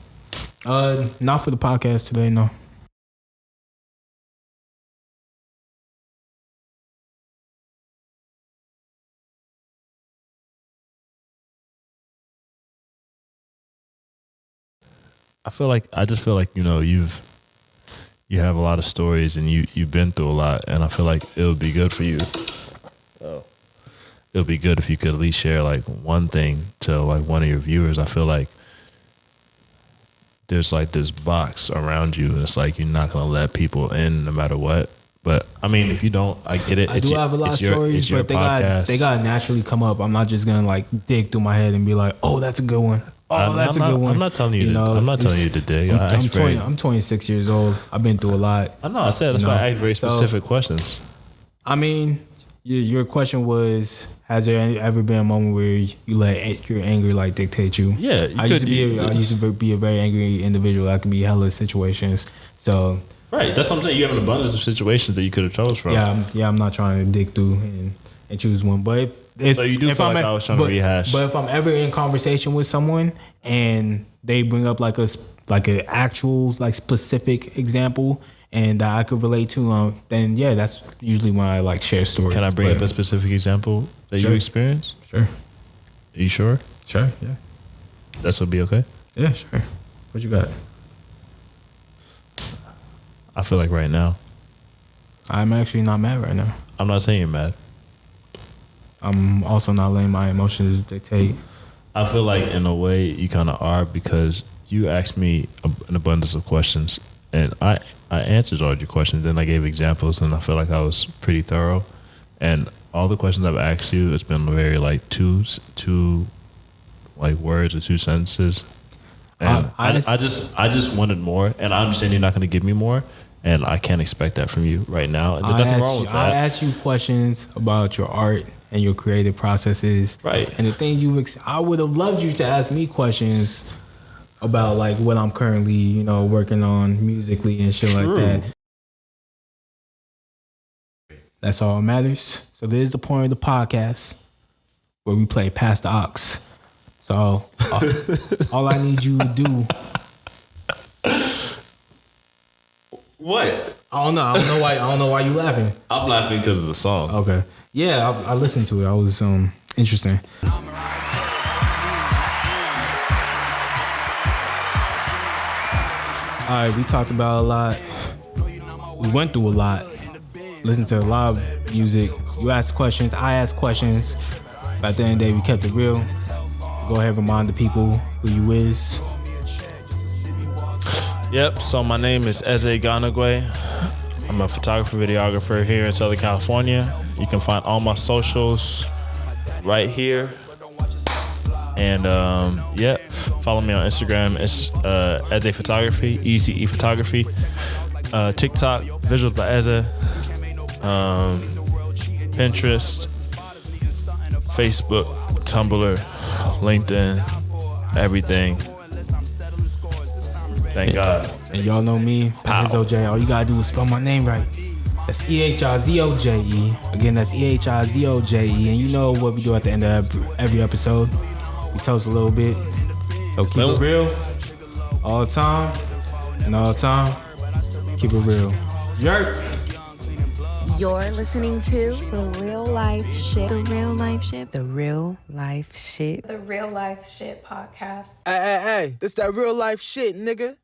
Not for the podcast today, no. I just feel like, you know, you have a lot of stories and you've been through a lot, and I feel like it would be good for you. Oh. It would be good if you could at least share like one thing to like one of your viewers. I feel like there's like this box around you, and it's like you're not gonna let people in no matter what. But I mean, if you don't, I get it. I do have a lot of stories, but they got naturally come up. I'm not just gonna like dig through my head and be like, "Oh, that's a good one." Oh, that's a good one. I'm not telling you. I'm not telling you to dig. I'm 26 years old. I've been through a lot. I know. I said that's why I asked very specific questions. I mean, your question was, has there ever been a moment where you let your anger like dictate you? Yeah, I used to be a very angry individual. I could be hella situations. So right, that's what I'm saying. You have an abundance of situations that you could have chose from. Yeah, I'm not trying to dig through and choose one. But so you do feel like I was trying to rehash. But if I'm ever in conversation with someone and they bring up like an actual like specific example and that I could relate to, then yeah, that's usually when I like share stories. Can I bring up a specific example that you experienced? Sure. Are you sure? Sure. Yeah. That'll be okay. Yeah. Sure. What you got? I feel like right now, I'm actually not mad right now. I'm not saying you're mad. I'm also not letting my emotions dictate. I feel like in a way you kind of are, because you asked me an abundance of questions and I answered all your questions and I gave examples, and I feel like I was pretty thorough. And all the questions I've asked you, it's been very like two like words or two sentences. And I just wanted more, and I understand you're not going to give me more, and I can't expect that from you right now. And there's nothing wrong with that. I asked you questions about your art and your creative processes, right? And the things I would have loved you to ask me questions about, like what I'm currently, you know, working on musically and shit like that. That's all that matters. So this is the point of the podcast where we play Pass the Ox. So all I need you to do. What? I don't know why you laughing. I'm laughing because of the song. Okay. Yeah, I listened to it. I was interesting. All right, we talked about a lot. We went through a lot. Listened to a lot of music. You asked questions. I asked questions. But at the end of the day, we kept it real. Go ahead and remind the people who you is. Yep, so my name is Ehizoje Nwigwe. I'm a photographer, videographer here in Southern California. You can find all my socials right here. And follow me on Instagram. It's Ehizoje Photography, ECE Photography. TikTok, Visuals by Eze. Pinterest, Facebook, Tumblr, LinkedIn, everything. Thank God. And y'all know me, Ehizoje. All you gotta do is spell my name right. That's Ehizoje. Again, that's Ehizoje. And you know what we do at the end of every episode. We toast a little bit. So keep it real all the time. And all the time, keep it real. Yerk. You're listening to The Real Life Shit. The Real Life Shit. The Real Life Shit. The Real Life Shit podcast. Hey, this that real life shit, nigga.